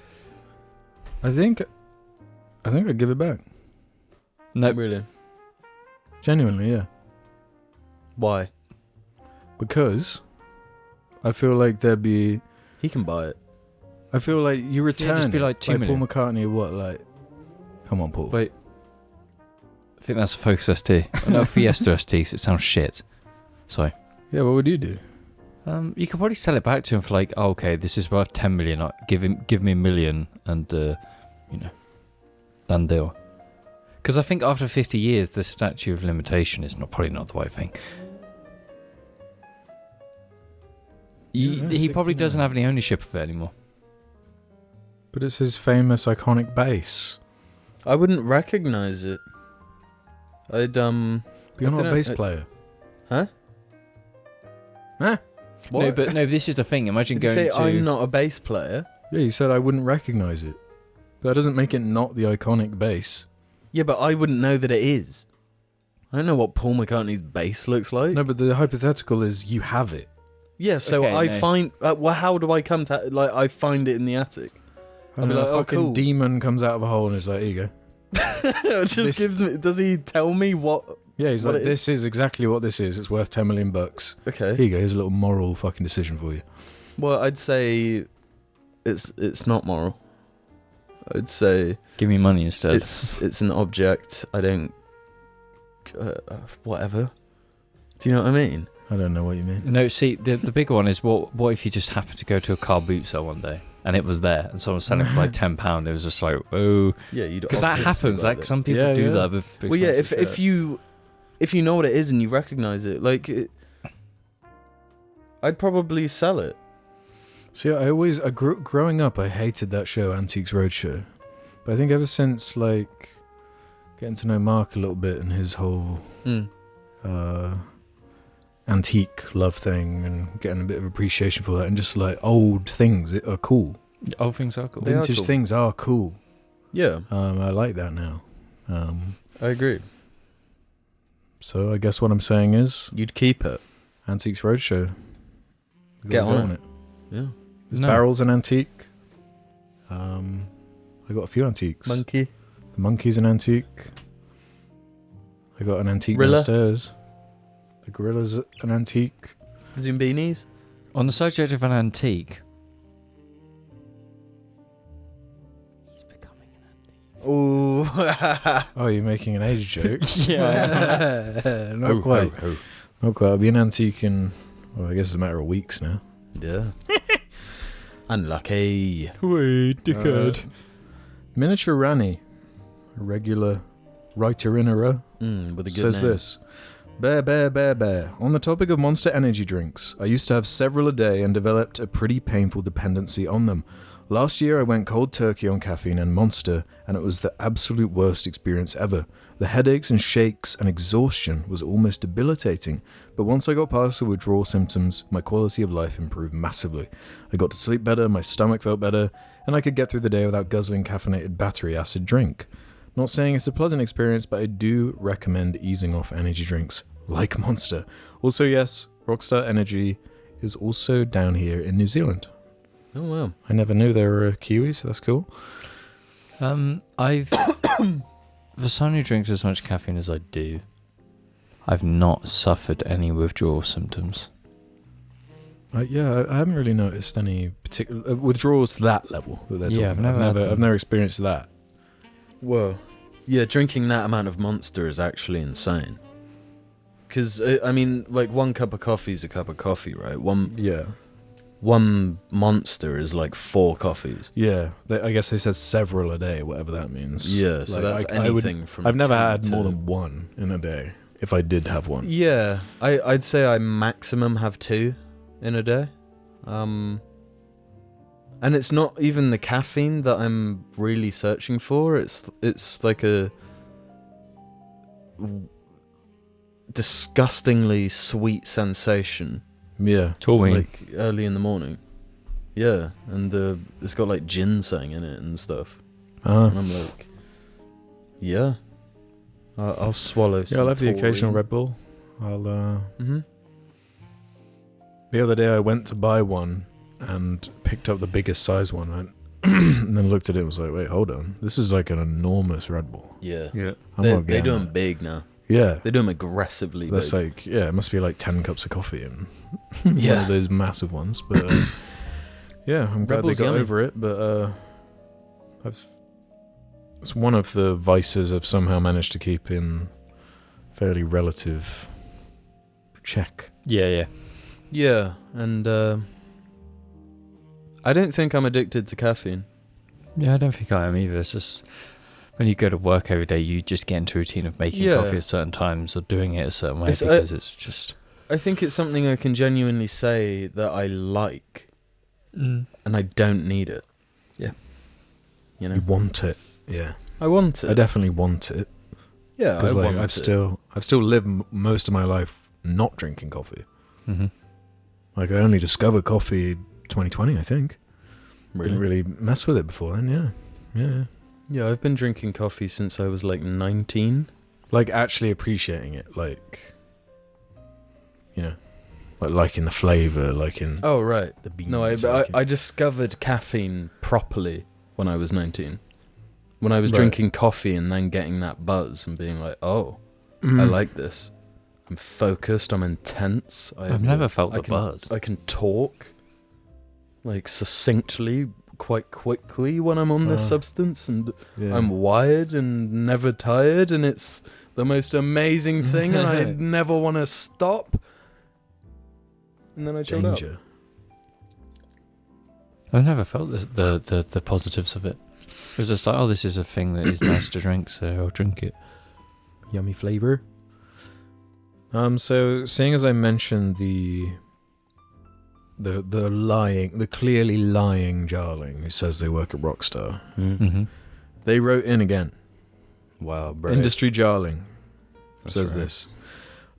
I think I'd give it back. No, really. Genuinely, yeah. Why? Because I feel like there'd be... He can buy it. I feel like you return just be like 2 million. Paul McCartney, what, like... Come on, Paul. Wait. I think that's a Focus ST. No, Fiesta ST, so it sounds shit. Sorry. Yeah, what would you do? You could probably sell it back to him for like, oh, okay, this is worth 10 million. Give me $1 million and, done deal. Because I think after 50 years, the statute of limitation is probably not the right thing. He probably doesn't have any ownership of it anymore. But it's his famous iconic bass. I wouldn't recognize it. I'd But you're not a bass player. Huh? Huh? What? No, this is the thing. Imagine Did going you to... say I'm not a bass player? Yeah, you said I wouldn't recognize it. That doesn't make it not the iconic bass. Yeah, but I wouldn't know that it is. I don't know what Paul McCartney's bass looks like. No, but the hypothetical is you have it. Yeah, so Okay, find... well, how do I come to... Like, I find it in the attic. I'll be like, a fucking demon comes out of a hole and is like, here you go. It just gives me... Does he tell me what... Yeah, he's like, this is exactly what this is. It's worth $10 million. Okay. Here you go. Here's a little moral fucking decision for you. Well, I'd say it's not moral. I'd say Give me money instead. it's an object. I don't... whatever. Do you know what I mean? I don't know what you mean. No, see, the bigger one is what if you just happened to go to a car boot sale one day and it was there and someone was selling it for like £10? It was just like, oh... Yeah, you'd... Because that happens. Like, some people do that with... Well, yeah, if you know what it is and you recognize it, like... I'd probably sell it. See, growing up, I hated that show, Antiques Roadshow. But I think ever since, like, getting to know Mark a little bit and his whole antique love thing and getting a bit of appreciation for that and just, like, old things are cool. Old things are cool. Vintage things are cool. Yeah. I like that now. I agree. So I guess what I'm saying is... You'd keep it. Antiques Roadshow. Get on it. Yeah. This barrel's an antique. I got a few antiques. Monkey. The monkey's an antique. I got an antique Gorilla. downstairs. The gorilla's an antique. Zumbinis. On the subject of an antique... He's becoming an Ooh. Oh, you're making an age joke? Yeah. Not quite. Not quite. I'll be an antique in... Well, I guess it's a matter of weeks now. Yeah. Unlucky. Wait, dickhead. Miniature Ranny, a regular writer in a row, With a good says name. this. Bear. On the topic of Monster energy drinks, I used to have several a day and developed a pretty painful dependency on them. Last year I went cold turkey on caffeine and Monster, and it was the absolute worst experience ever. The headaches and shakes and exhaustion was almost debilitating, but once I got past the withdrawal symptoms, my quality of life improved massively. I got to sleep better, my stomach felt better, and I could get through the day without guzzling caffeinated battery acid drink. Not saying it's a pleasant experience, but I do recommend easing off energy drinks like Monster. Also, yes, Rockstar Energy is also down here in New Zealand. Oh, wow. I never knew they were Kiwis, so that's cool. I've... For someone who drinks as much caffeine as I do, I've not suffered any withdrawal symptoms. I haven't really noticed any particular withdrawals to that level that they're talking about. I've never experienced that. Whoa. Yeah, drinking that amount of Monster is actually insane. Because, I mean, like, 1 cup of coffee is a cup of coffee, right? Yeah. One monster is like 4 coffees. Yeah. I guess they said several a day, whatever that means. Yeah, so that's anything from... I've never had more than 1 in a day, if I did have 1. Yeah, I'd say I maximum have 2 in a day. And it's not even the caffeine that I'm really searching for. It's like a disgustingly sweet sensation. Yeah. Like early in the morning. Yeah, and it's got like ginseng in it and stuff. And I'm like, yeah, I'll swallow some. Yeah, I'll have the taurine. occasional Red Bull. The other day I went to buy one and picked up the biggest size one and then looked at it and was like, wait, hold on. This is like an enormous Red Bull. Yeah. They do them big now. Yeah. They do them aggressively That's big. like, it must be like 10 cups of coffee and one of those massive ones. But yeah, I'm glad they got over it. But it's one of the vices I've somehow managed to keep in fairly relative check. Yeah. Yeah, and I don't think I'm addicted to caffeine. Yeah, I don't think I am either. It's just when you go to work every day, you just get into a routine of making coffee at certain times or doing it a certain way because it's just... I think it's something I can genuinely say that I like, and I don't need it. Yeah. You know? You want it. Yeah. I want it. I definitely want it. Yeah, Because want I've still lived most of my life not drinking coffee. Mm-hmm. Like I only discovered coffee 2020, I think. Didn't really mess with it before then. Yeah. Yeah, I've been drinking coffee since I was like 19. Like actually appreciating it, like, you know, like liking the flavor, liking Oh right. the beans. No, I discovered caffeine properly when I was 19. When I was drinking coffee and then getting that buzz and being like, oh, I like this. I'm focused. I'm intense. I've never felt the buzz. I can talk like succinctly, quite quickly when I'm on this substance, and I'm wired and never tired, and it's the most amazing thing, and I never want to stop. And then I chilled out. I've never felt the positives of it. It was just like, oh, this is a thing that is nice to drink, so I'll drink it. Yummy flavor. So seeing as I mentioned the clearly lying JARling who says they work at Rockstar, they wrote in again. Wow, bro. Industry JARling says this.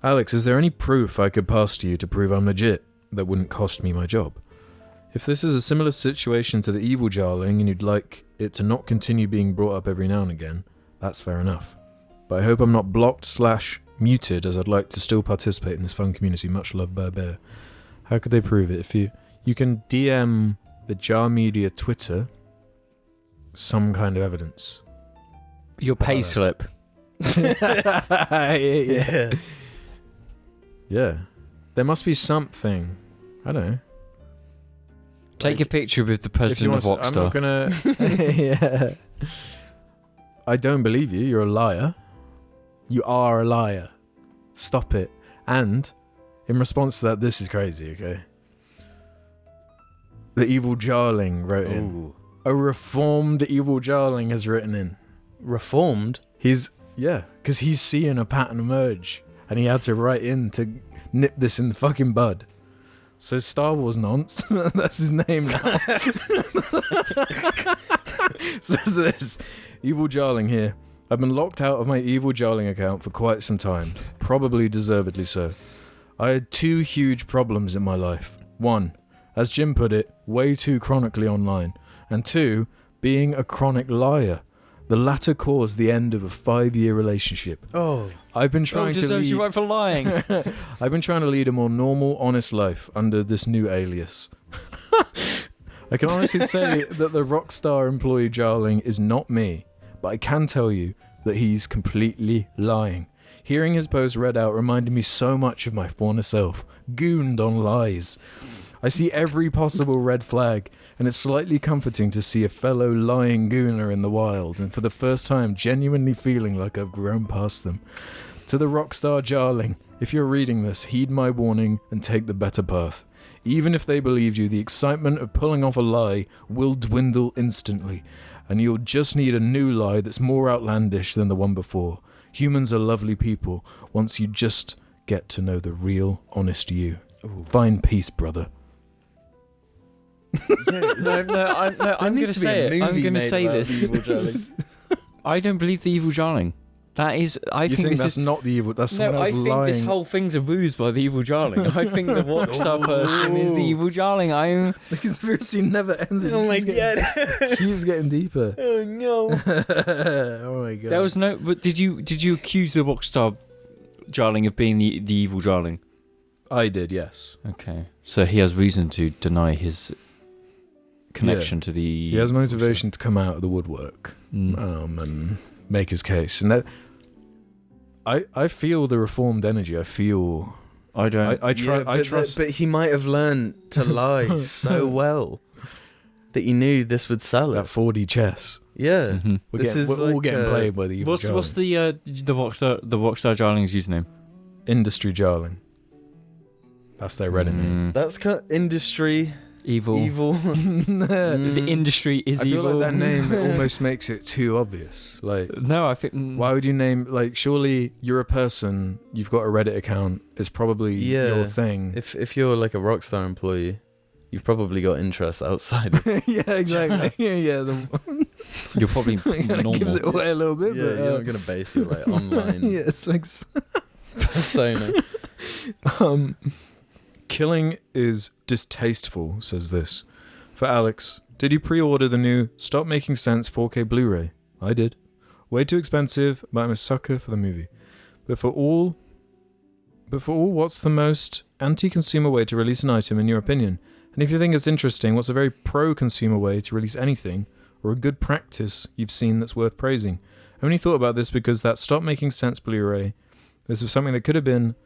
Alex, is there any proof I could pass to you to prove I'm legit that wouldn't cost me my job? If this is a similar situation to the evil JARling and you'd like it to not continue being brought up every now and again, that's fair enough. But I hope I'm not blocked/muted, as I'd like to still participate in this fun community. Much love, Bear. How could they prove it? If you can DM the JAR Media Twitter some kind of evidence. Your pay slip. Yeah. There must be something. I don't know. Take a picture with the president of Rockstar. I'm not gonna... Yeah. I don't believe you. You're a liar. You are a liar. Stop it. And in response to that, this is crazy, okay? The evil JARling wrote in. A reformed evil JARling has written in. Reformed? Because he's seeing a pattern emerge. And he had to write in to nip this in the fucking bud. So Star Wars Nonce, that's his name now. Says this. Evil JARling here. I've been locked out of my evil JARling account for quite some time. Probably deservedly so. I had 2 huge problems in my life. 1, as Jim put it, way too chronically online. And 2, being a chronic liar. The latter caused the end of a 5-year relationship. Oh. You right for lying. I've been trying to lead a more normal, honest life under this new alias. I can honestly say that the Rockstar employee JARling is not me, but I can tell you that he's completely lying. Hearing his post read out reminded me so much of my former self, gooned on lies. I see every possible red flag, and it's slightly comforting to see a fellow lying gooner in the wild, and for the first time genuinely feeling like I've grown past them. To the Rockstar JARling, If you're reading this, heed my warning and take the better path. Even if they believed you, the excitement of pulling off a lie will dwindle instantly, and you'll just need a new lie that's more outlandish than the one before. Humans are lovely people once you just get to know the real, honest you. Ooh. Find peace, brother. I'm going to say it. I'm going to say this. I don't believe the evil JARling. That is, I think this that's is not the evil. That's someone else lying. lying. I think this whole thing's a ruse by the evil JARling. I think the Rockstar person is the evil JARling. The conspiracy never ends. Oh my god! Keeps getting deeper. Oh no! Oh my god! There was no. But did you accuse the Rockstar JARling of being the evil JARling? I did, yes. Okay, so he has reason to deny his connection to the. He has motivation to come out of the woodwork, and make his case, and that. I feel the reformed energy. I feel. I don't. I trust. But he might have learned to lie so well that he knew this would sell it. That 4D chess. Yeah, we're all getting played by the evil JARling. What's the Rockstar JARling's username? Industry JARling. That's their Reddit name. That's industry. Evil. The industry is evil. I feel like that name almost makes it too obvious. Like, no, I think. Why would you name, like, surely you're a person, you've got a Reddit account, it's probably your thing. If you're like a Rockstar employee, you've probably got interests outside of yeah, exactly. yeah. You're probably normal. Gives it away a little bit. Yeah, but, you're not going to base your like online yeah, it's like persona. Killing is distasteful, says this. For Alex, did you pre-order the new Stop Making Sense 4K Blu-ray? I did. Way too expensive, but I'm a sucker for the movie. But for all, what's the most anti-consumer way to release an item in your opinion? And if you think it's interesting, what's a very pro-consumer way to release anything, or a good practice you've seen that's worth praising? I only thought about this because that Stop Making Sense Blu-ray, this was something that could have been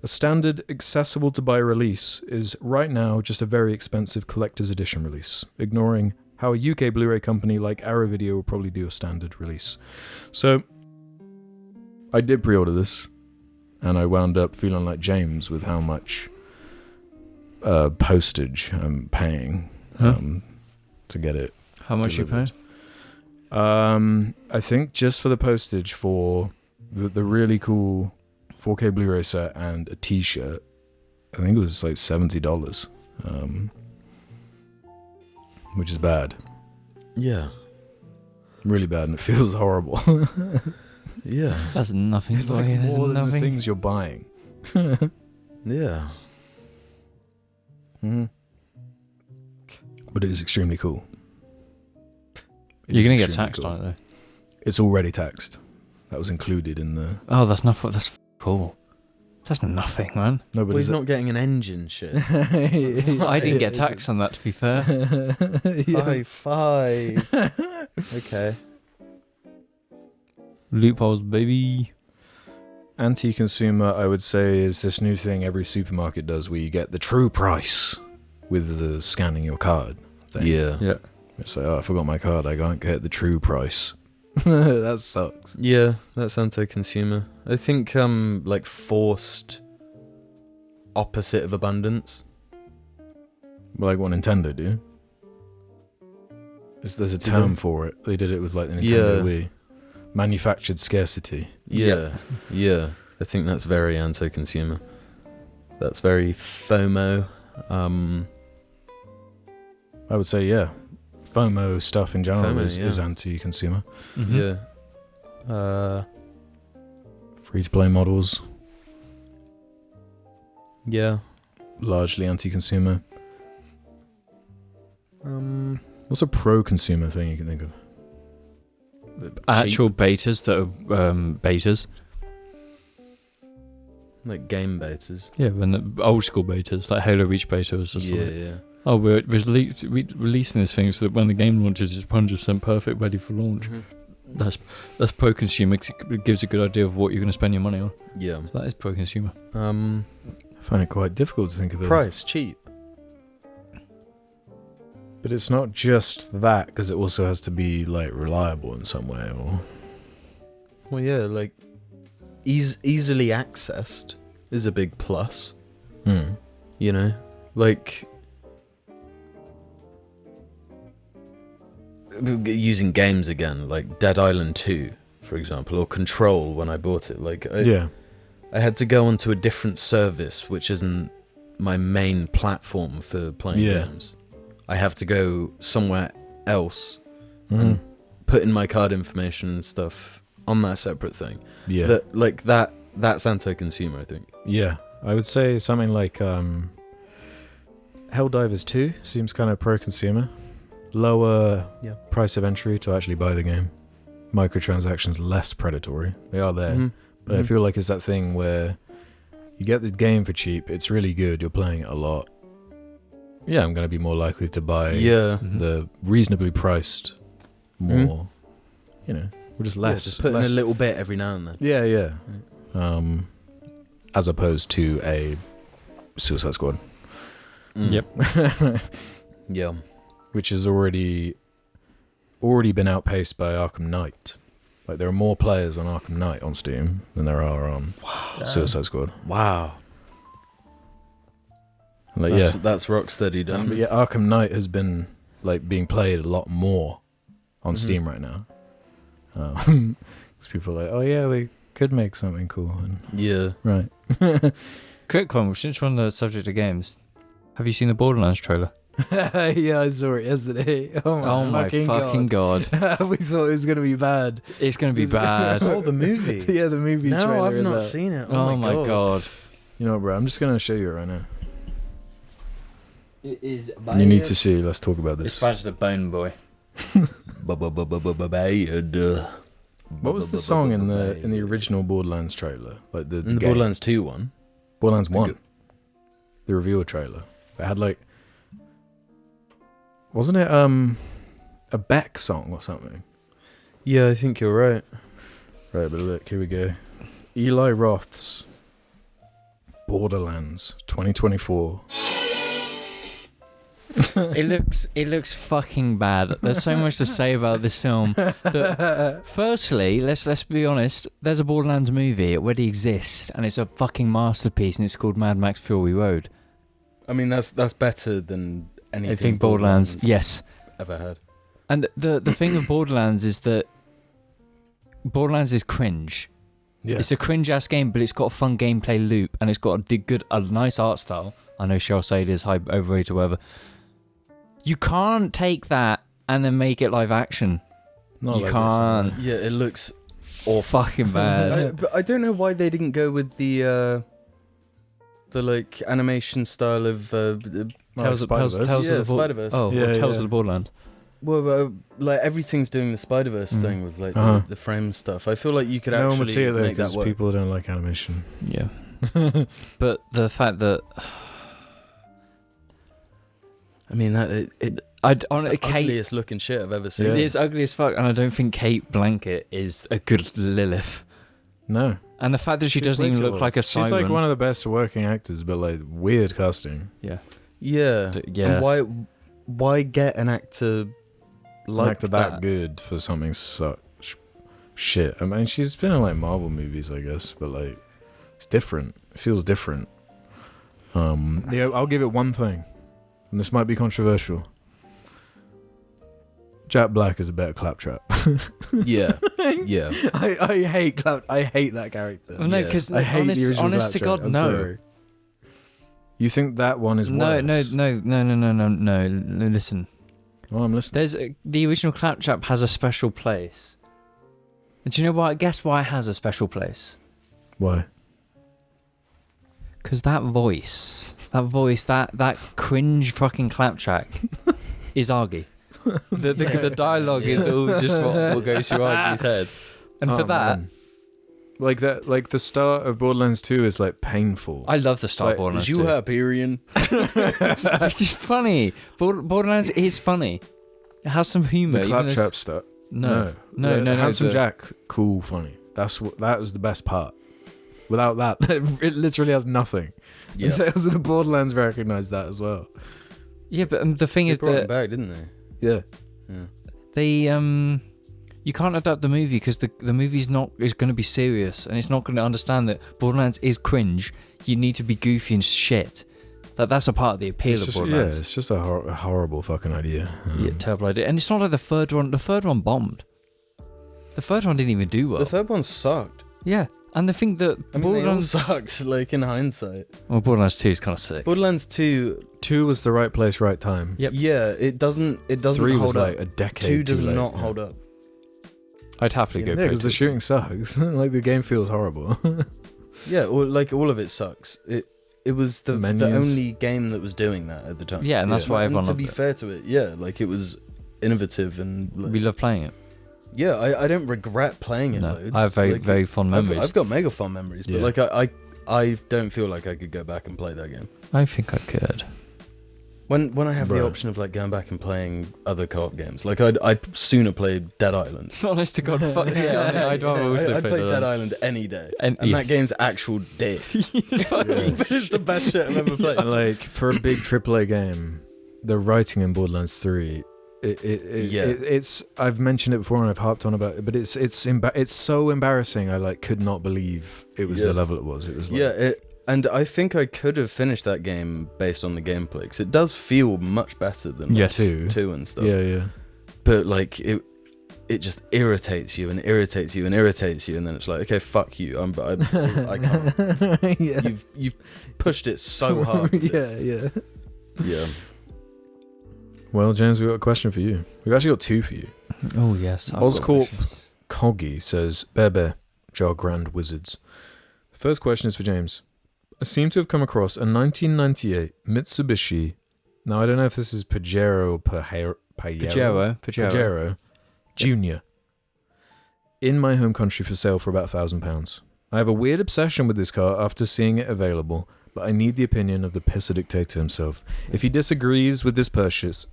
a standard, accessible-to-buy release, is right now just a very expensive collector's edition release, ignoring how a UK Blu-ray company like Arrow Video will probably do a standard release. So, I did pre-order this, and I wound up feeling like James with how much postage I'm paying to get it. How much delivered. You pay? I think just for the postage for the really cool 4K Blu-ray set and a t-shirt, I think it was like $70, which is bad. Yeah. Really bad, and it feels horrible. Yeah. That's nothing. It's like more than the things you're buying. Yeah. Mm-hmm. But it is extremely cool. You're going to get taxed on it, though. It's already taxed. That was included in the... Oh, that's not... That's cool. That's nothing, man. No, but he's not getting an engine shit. I didn't get taxed on that, to be fair. High five. Okay. Loopholes, baby. Anti-consumer, I would say, is this new thing every supermarket does where you get the true price with the scanning your card thing. Yeah. It's like, oh, I forgot my card, I can't get the true price. That sucks. Yeah, that's anti-consumer. I think like forced opposite of abundance. Like what Nintendo do. There's a term for it. They did it with like the Nintendo Wii. Manufactured scarcity. Yeah. I think that's very anti-consumer. That's very FOMO. I would say, yeah. FOMO stuff in general is anti-consumer. Mm-hmm. Yeah. Free-to-play models. Yeah. Largely anti-consumer. What's a pro-consumer thing you can think of? Actual betas that are betas. Like game betas. Yeah, when the old school betas, like Halo Reach beta was just yeah. Oh, we're releasing this thing so that when the game launches, it's 100% perfect, ready for launch. Mm-hmm. That's pro-consumer. It gives a good idea of what you're going to spend your money on. Yeah. So that is pro-consumer. I find it quite difficult to think of it. Price, cheap. But it's not just that, because it also has to be like reliable in some way, or... Well, yeah, like easily accessed is a big plus. Mm. You know, like using games again, like Dead Island 2, for example, or Control when I bought it. Like, I had to go onto a different service, which isn't my main platform for playing games. I have to go somewhere else and put in my card information and stuff on that separate thing. Yeah. That's anti-consumer, I think. Yeah. I would say something like Helldivers 2 seems kind of pro-consumer. Lower price of entry to actually buy the game. Microtransactions less predatory. They are there. But I feel like it's that thing where you get the game for cheap, it's really good, you're playing it a lot. Yeah, I'm going to be more likely to buy the reasonably priced more, you know, or just less. Just put in a little bit every now and then. Yeah. As opposed to a Suicide Squad. Yep. Yeah. Which has already been outpaced by Arkham Knight. Like, there are more players on Arkham Knight on Steam than there are on Suicide Squad. Wow. Like, that's Rocksteady done. But yeah, Arkham Knight has been like being played a lot more on Steam right now. Because people are like, oh yeah, they could make something cool. And right. Quick one, since we're on the subject of games, have you seen the Borderlands trailer? Yeah, I saw it yesterday. Oh my fucking god. We thought it was going to be bad. It's going to be bad. Oh, the movie. Yeah, the movie trailer. No, I've not seen it. Oh my god. You know what, bro? I'm just going to show you it right now. It is bad. You need to see. Let's talk about this. It's Badge the Bone Boy. What was the song in the original Borderlands trailer? Like the Borderlands 2 one? Borderlands 1. The reveal trailer. It had like... Wasn't it a Beck song or something? Yeah, I think you're right. Right, but look, here we go. Eli Roth's Borderlands 2024. It looks fucking bad. There's so much to say about this film. Firstly, let's be honest. There's a Borderlands movie. It already exists, and it's a fucking masterpiece, and it's called Mad Max Fury Road. I mean, that's better than anything. I think Borderlands, yes, ever had. And the thing with Borderlands is that Borderlands is cringe. Yeah. It's a cringe-ass game, but it's got a fun gameplay loop, and it's got a nice art style. I know Cheryl Said is hype, overrated or whatever. You can't take that and then make it live action. Not you like can't. Yeah, it looks fucking bad. But I don't know why they didn't go with the like animation style of Tales of the Spider-Verse. Tales of the Borderlands. Well, like everything's doing the Spider-Verse thing with like the frame stuff. I feel like you could actually one would see it though, make that work. People don't like animation. Yeah. But the fact that I mean that the ugliest looking shit I've ever seen. It is ugly as fuck, and I don't think Kate Blanchett is a good Lilith. No. And the fact that she doesn't even look like a siren. She's like one of the best working actors, but like weird casting. Yeah. Yeah. And why get an actor like that good for something such shit? I mean, she's been in like Marvel movies, I guess, but like it's different. It feels different. Yeah, I'll give it one thing, and this might be controversial. Jack Black is a better Claptrap. Yeah. I hate I hate that character. Well, no, because honest to God, no. Sorry. You think that one is worse? No. Listen. Oh, I'm listening. The original Claptrap has a special place. And do you know why? Guess why it has a special place? Why? Because that voice, that cringe fucking Claptrap is Argy. The dialogue is all just what goes through Argy's head. And for that... Man. Like that, like the start of Borderlands 2 is like painful. I love the start of Borderlands 2. You Hyperion. It's just funny. Borderlands is funny. It has some humor. The Claptrap stuff. No. Handsome Jack, cool, funny. That was the best part. Without that, it literally has nothing. Yeah. And Tales of the Borderlands recognized that as well. Yeah, but the thing is brought that him back, didn't they? Yeah. They You can't adapt the movie because the movie's not is going to be serious and it's not going to understand that Borderlands is cringe. You need to be goofy and shit. That's a part of the appeal of Borderlands. Yeah, it's just a horrible fucking idea. Yeah, terrible idea. And it's not like the third one. The third one bombed. The third one didn't even do well. The third one sucked. Yeah, and the thing that Borderlands they all sucked, like in hindsight. Well, Borderlands 2 is kind of sick. Borderlands 2 was the right place, right time. Yep. Yeah, it doesn't 3 hold was up. like a decade 2 does too late, not hold up. I'd happily go. Yeah, because the shooting sucks. Like the game feels horrible. Yeah, or like all of it sucks. It was the only game that was doing that at the time. Yeah, and that's why everyone loved it. To be fair to it, yeah, like it was innovative and like, we love playing it. Yeah, I don't regret playing it loads. I have very fond memories. I've got mega fond memories, but like I don't feel like I could go back and play that game. I think I could. When I have the option of like going back and playing other co-op games, like I'd sooner play Dead Island. Honest to God, fuck yeah! I'd rather also I'd play Dead Island any day, and yes. that game's actual dick. But it's the best shit I've ever played. And like for a big AAA game, the writing in Borderlands 3, it's I've mentioned it before and I've harped on about it, but it's so embarrassing. I like could not believe it was the level it was. It was like, and I think I could have finished that game based on the gameplay, because it does feel much better than 2 and stuff. Yeah. But like it just irritates you and irritates you and irritates you, and then it's like, okay, fuck you. I can't. Yeah. You've pushed it so hard. Yeah. Well, James, we've got a question for you. We've actually got 2 for you. Oh yes. Oscorp Coggy says, Bebe, Jar Grand Wizards. First question is for James. I seem to have come across a 1998 Mitsubishi. Now, I don't know if this is Pajero or Pajero Junior. In my home country for sale for about £1,000. I have a weird obsession with this car after seeing it available, but I need the opinion of the pisser dictator himself. If he disagrees with this purchase,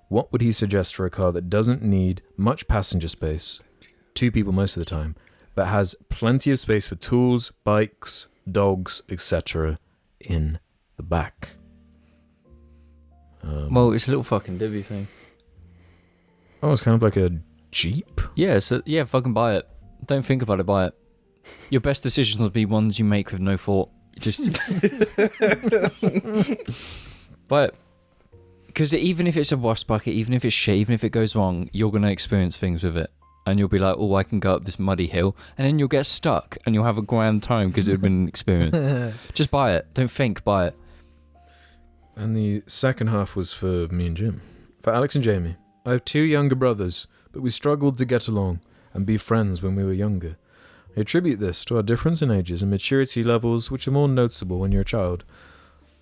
what would he suggest for a car that doesn't need much passenger space, 2 people most of the time, but has plenty of space for tools, bikes, dogs, etc. in the back? Well, it's a little fucking divvy thing. Oh, it's kind of like a Jeep? Yeah, so fucking buy it. Don't think about it, buy it. Your best decisions will be ones you make with no thought. Just buy it. Because even if it's a wash bucket, even if it's shit, even if it goes wrong, you're going to experience things with it. And you'll be like, oh, I can go up this muddy hill. And then you'll get stuck and you'll have a grand time because it would have been an experience. Just buy it. Don't think, buy it. And the second half was for me and Jim. For Alex and Jamie. I have 2 younger brothers, but we struggled to get along and be friends when we were younger. I attribute this to our difference in ages and maturity levels, which are more noticeable when you're a child.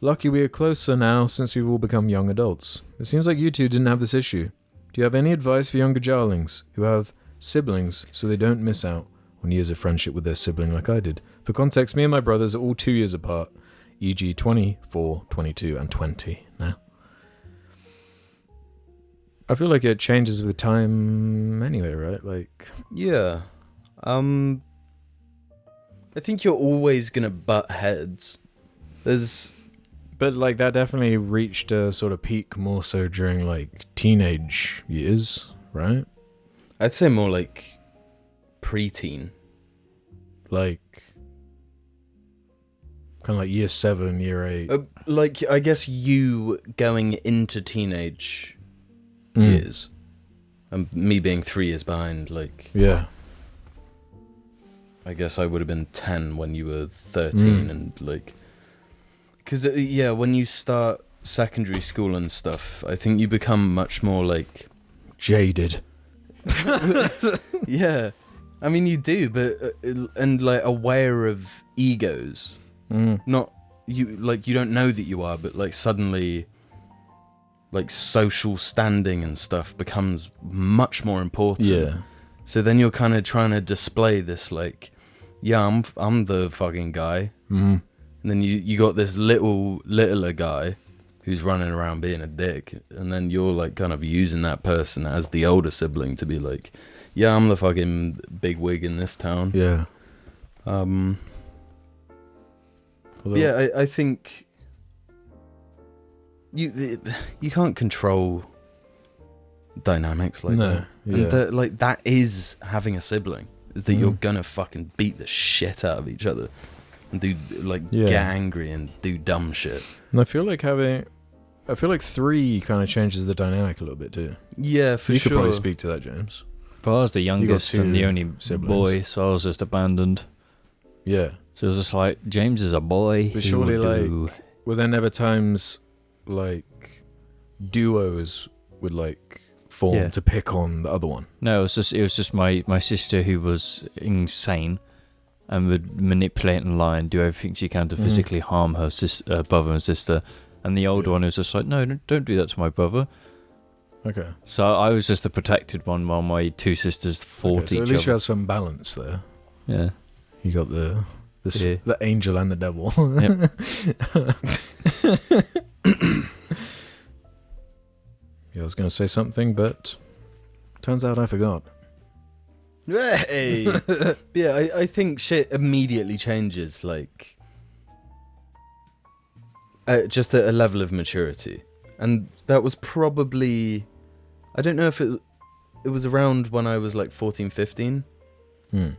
Lucky we are closer now since we've all become young adults. It seems like you 2 didn't have this issue. Do you have any advice for younger JARlings who have siblings so they don't miss out on years of friendship with their sibling like I did? For context, me and my brothers are all 2 years apart, e.g. 24, 22 and 20 now. I feel like it changes with time anyway, right? Like, yeah. I think you're always gonna butt heads. But like that definitely reached a sort of peak more so during like teenage years, right? I'd say more like preteen. Like kind of like year 7, year 8. Like I guess you going into teenage years, and me being 3 years behind. Like I guess I would have been 10 when you were 13, and like, because when you start secondary school and stuff, I think you become much more like jaded. Yeah, I mean you do, but and like aware of egos. Not you, like you don't know that you are, but like suddenly, like social standing and stuff becomes much more important. Yeah. So then you're kind of trying to display this, like, yeah, I'm the fucking guy. And then you got this littler guy who's running around being a dick, and then you're like kind of using that person as the older sibling to be like, yeah, I'm the fucking big wig in this town. Yeah. Yeah, I think you can't control dynamics like that. And like that is having a sibling. Is that you're gonna fucking beat the shit out of each other and do get angry and do dumb shit. And I feel like 3 kind of changes the dynamic a little bit too. Yeah, for you sure. You could probably speak to that, James. But I was the youngest and the only boy, so I was just abandoned. Yeah. So it was just like, James is a boy. But surely, were there never times like duos would like form to pick on the other one? No, it was just my sister who was insane and would manipulate and lie and do everything she can to physically harm her brother and sister. And the older one was just like, no, don't do that to my brother. Okay. So I was just the protected one while my 2 sisters fought each other. So at least you had some balance there. Yeah. You got the angel and the devil. Yep. Yeah, I was going to say something, but turns out I forgot. Hey! Yeah, I think shit immediately changes, like, just at a level of maturity. And that was probably, I don't know if it was around when I was like 14, 15,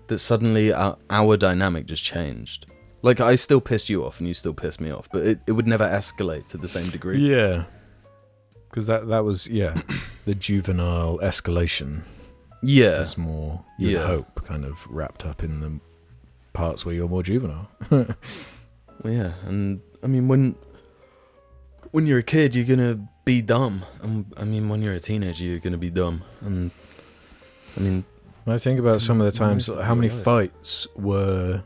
that suddenly our dynamic just changed. Like, I still pissed you off and you still pissed me off, but it would never escalate to the same degree. Yeah. Because that was, the juvenile escalation. Yeah. It's more, you'd hope, kind of wrapped up in the parts where you're more juvenile. Well, yeah, and I mean, when you're a kid, you're gonna be dumb. I mean, when you're a teenager, you're gonna be dumb. And I mean, when I think about some of the times, how many fights were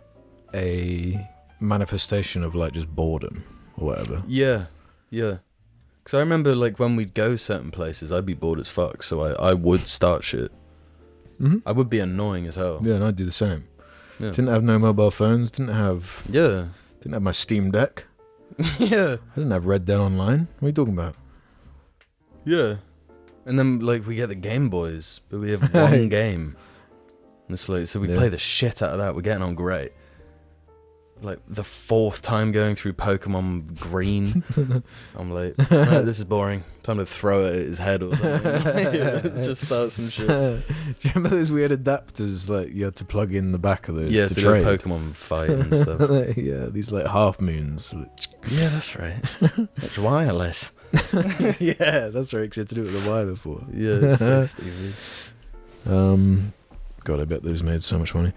a manifestation of like just boredom or whatever. Yeah. Because I remember like when we'd go certain places, I'd be bored as fuck, so I would start shit. Mm-hmm. I would be annoying as hell. Yeah, and I'd do the same. Yeah. Didn't have no mobile phones. Didn't have my Steam Deck. Yeah. I didn't have Red Dead Online. What are you talking about? Yeah. And then like we get the Game Boys, but we have one game. And it's like, so we play the shit out of that. We're getting on great. Like the 4th time going through Pokemon Green, I'm like, right, this is boring. Time to throw it at his head or something. Let's just start some shit. Do you remember those weird adapters like you had to plug in the back of those? Yeah, to do trade? a Pokemon fight and stuff. Yeah, these like half moons. Yeah, that's right. It's wireless. Yeah, that's right. 'Cause you had to do it with a wire before. Yeah, it's so stupid. God, I bet those made so much money.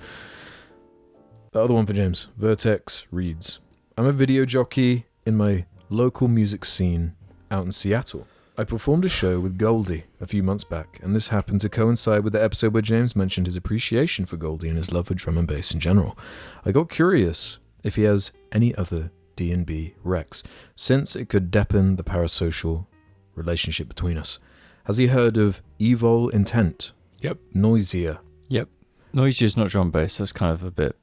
The other one for James. Vertex reads, I'm a video jockey in my local music scene out in Seattle. I performed a show with Goldie a few months back, and this happened to coincide with the episode where James mentioned his appreciation for Goldie and his love for drum and bass in general. I got curious if he has any other DNB Recs, since it could deepen the parasocial relationship between us. Has he heard of Evil Intent? Yep. Noisier? Yep. Noisier is not drum and bass. That's kind of a bit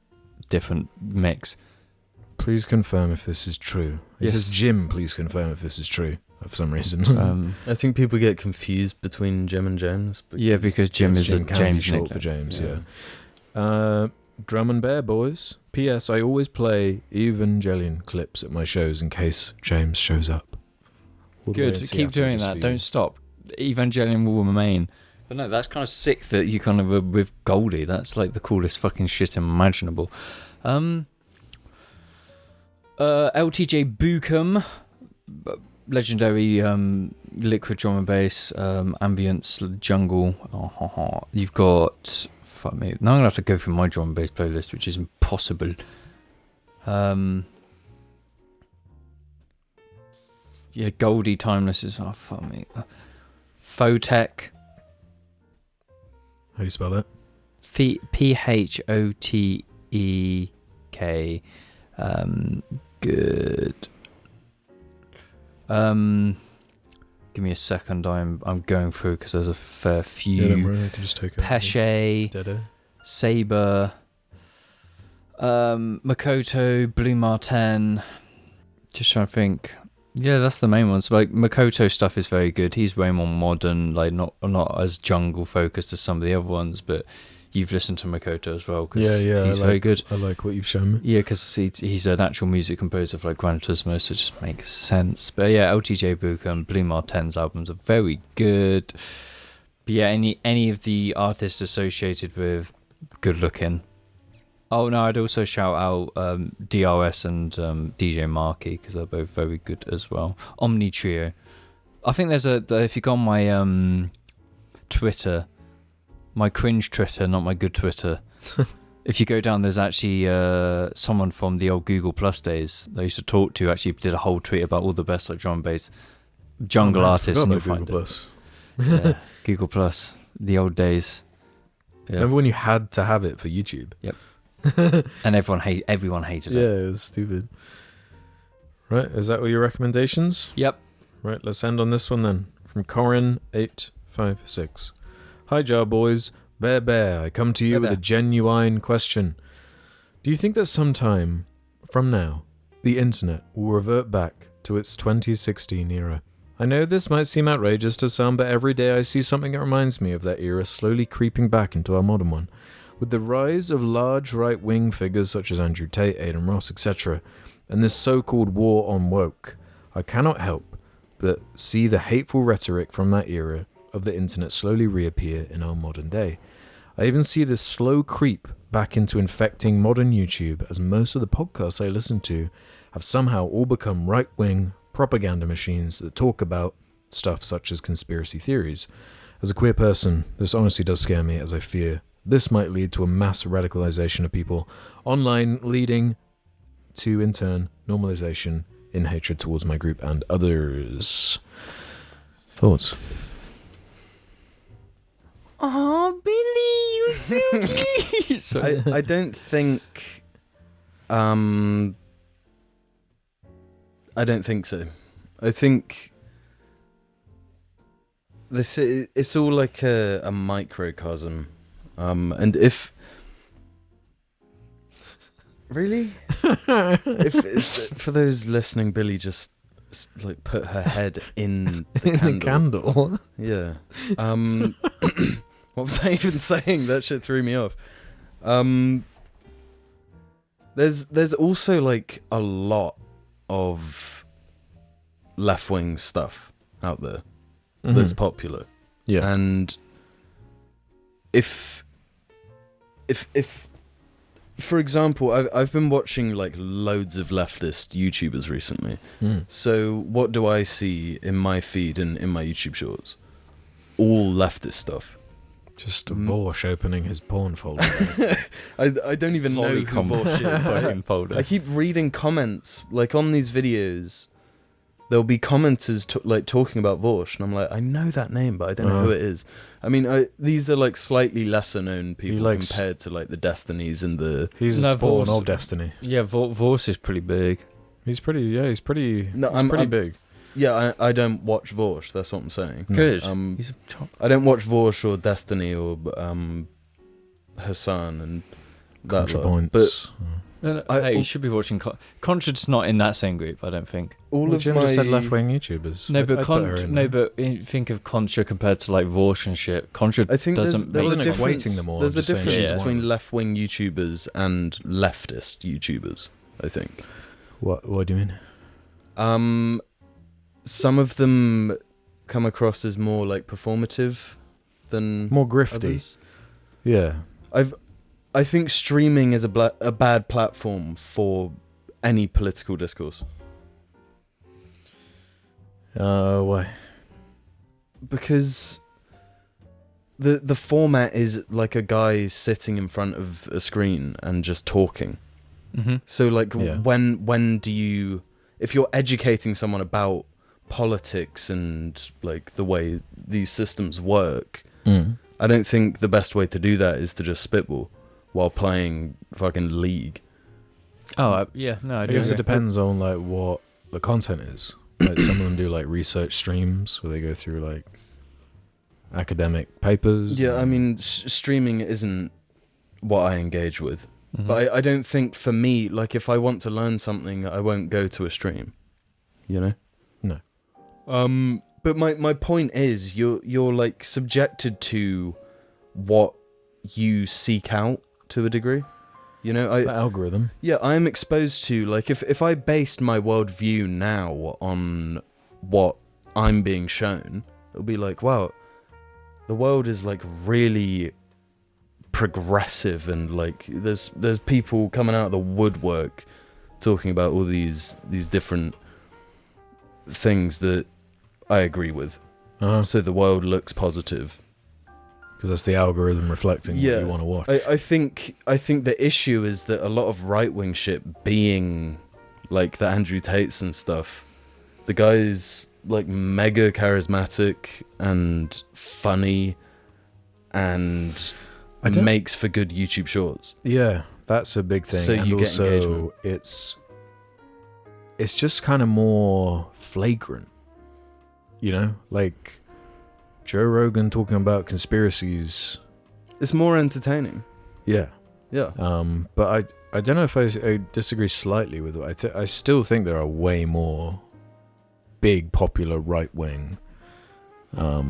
different mix. Please confirm if this is true. It says Jim, please confirm if this is true for some reason. I think people get confused between Jim and James. Because Jim is a James short for James, Drum and Bear Boys. P.S. I always play Evangelion clips at my shows in case James shows up. Good, keep doing that. Don't stop. Evangelion will remain. But no, that's kind of sick that you kind of were with Goldie. That's like the coolest fucking shit imaginable. LTJ Bucum, legendary liquid drum and bass, ambience jungle. You've got, fuck me. Now I'm gonna have to go through my drum and bass playlist, which is impossible. Goldie Timeless is fuck me. Photech. How do you spell that? Photek. Good. Give me a second. I'm going through because there's a fair few. Yeah, don't worry, I can just take it. Pesce, Saber, Makoto, Blue Marten. Just trying to think. Yeah, that's the main ones. Like Makoto stuff is very good. He's way more modern, like not as jungle focused as some of the other ones. But you've listened to Makoto as well, because he's very good. I like what you've shown me. Yeah, because he's an actual music composer for like Gran Turismo, so it just makes sense. But yeah, LTJ Buchan, Blue Marten's albums are very good. But yeah, any of the artists associated with good looking. Oh no, I'd also shout out DRS and DJ Marky because they're both very good as well. Omni Trio. I think there's if you go on my Twitter, my cringe Twitter, not my good Twitter. If you go down, there's actually someone from the old Google Plus days that I used to talk to. Actually, did a whole tweet about all the best like drum and bass jungle artists. And you'll find Google Plus. Yeah, Google Plus, the old days. Yeah. Remember when you had to have it for YouTube? Yep. And everyone hated it. Yeah, it was stupid. Right, is that all your recommendations? Yep. Right, let's end on this one then. From Corin856. Hi, Jar Boys. Bear, I come to you with a genuine question. Do you think that sometime from now, the internet will revert back to its 2016 era? I know this might seem outrageous to some, but every day I see something that reminds me of that era slowly creeping back into our modern one. With the rise of large right-wing figures such as Andrew Tate, Aidan Ross, etc., and this so-called war on woke, I cannot help but see the hateful rhetoric from that era of the internet slowly reappear in our modern day. I even see this slow creep back into infecting modern YouTube, as most of the podcasts I listen to have somehow all become right-wing propaganda machines that talk about stuff such as conspiracy theories. As a queer person, this honestly does scare me, as I fear this might lead to a mass radicalization of people online, leading to, in turn, normalization in hatred towards my group and others. Thoughts? Oh, Billy, you're so cute. I don't think so. I think it's all like a microcosm. And if really, if for those listening, Billy just like put her head in the candle. Yeah. What was I even saying? That shit threw me off. There's also like a lot of left-wing stuff out there that's popular. Yeah. And if for example, I've been watching like loads of leftist YouTubers recently. So what do I see in my feed and in my YouTube shorts? All leftist stuff. Just Vorsh opening his porn folder. I don't even know who Vorsh is. I keep reading comments like on these videos. There'll be commenters talking about Vorsh, and I'm like, I know that name, but I don't know who it is. I mean, these are like slightly lesser known people compared to like the Destinies and the. He's a spawn of Destiny. Yeah, Vorsh is pretty big. He's pretty big. Yeah, I don't watch Vorsh. That's what I'm saying. Good. I don't watch Vorsh or Destiny or Hassan and that lot. But you should be watching. Conchard's not in that same group, I don't think. Jim just said left-wing YouTubers. No, but think of Conchard compared to like Vorsh and shit. Conchard, I think doesn't. There's a difference. Equating them all. There's a difference between left-wing YouTubers and leftist YouTubers, I think. What do you mean? Some of them come across as more like performative than more grifty. Others. Yeah. I think streaming is a bad platform for any political discourse. Why? Because the format is like a guy sitting in front of a screen and just talking. Mm-hmm. So like when do you, if you're educating someone about politics and like the way these systems work, I don't think the best way to do that is to just spitball while playing fucking League. Oh yeah, no, I guess it depends on like what the content is. Like some of them do like research streams where they go through like academic papers. Yeah, I mean streaming isn't what I engage with. But I don't think for me, like if I want to learn something, I won't go to a stream. You know? No. But my point is you're like subjected to what you seek out to a degree. You know, the algorithm. Yeah, I'm exposed to like if I based my worldview now on what I'm being shown, it'll be like, wow, the world is like really progressive, and like there's people coming out of the woodwork talking about all these different things that I agree with. So the world looks positive. Because that's the algorithm reflecting what you want to watch. I think the issue is that a lot of right-wing shit, being like the Andrew Tates and stuff, the guy's like mega charismatic and funny and makes for good YouTube shorts. Yeah, that's a big thing. So and you also, get engagement. It's just kind of more flagrant, you know, like Joe Rogan talking about conspiracies. It's more entertaining. Yeah. But I don't know if I disagree slightly with it. I still think there are way more big popular right wing, or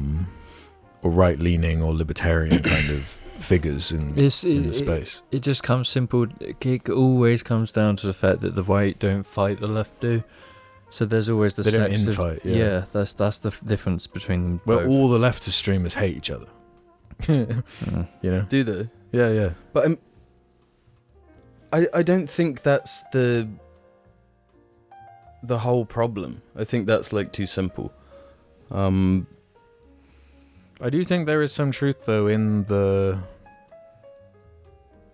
right leaning or libertarian kind of figures in the space. It just comes simple. It always comes down to the fact that the right don't fight, the left do. So there's always the they don't sex infight. Yeah, that's the difference between them. Well, both. all the leftist streamers hate each other. You know? do they? Yeah. But I don't think that's the whole problem. I think that's like too simple. I do think there is some truth though in the,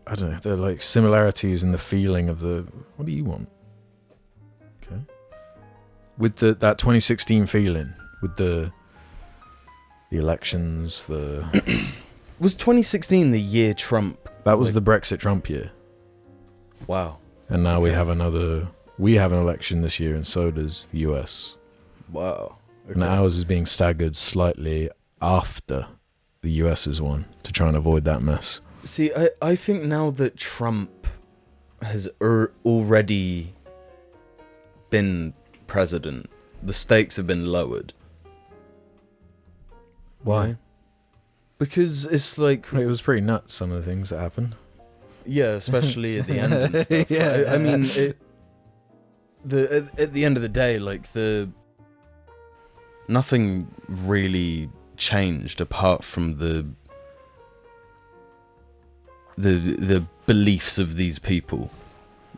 I don't know, the like similarities in the feeling of the, what do you want? Okay. With that 2016 feeling, with the elections, Was 2016 the year Trump? That was the Brexit Trump year. Wow. And now we have an election this year, and so does the US. Wow. Okay. And ours is being staggered slightly after the US's one to try and avoid that mess. See, I think now that Trump has already been president, the stakes have been lowered. Why? Because it's like... It was pretty nuts, some of the things that happened. Yeah, especially at the end and stuff. Yeah. I mean, at the end of the day, like nothing really changed apart from the beliefs of these people,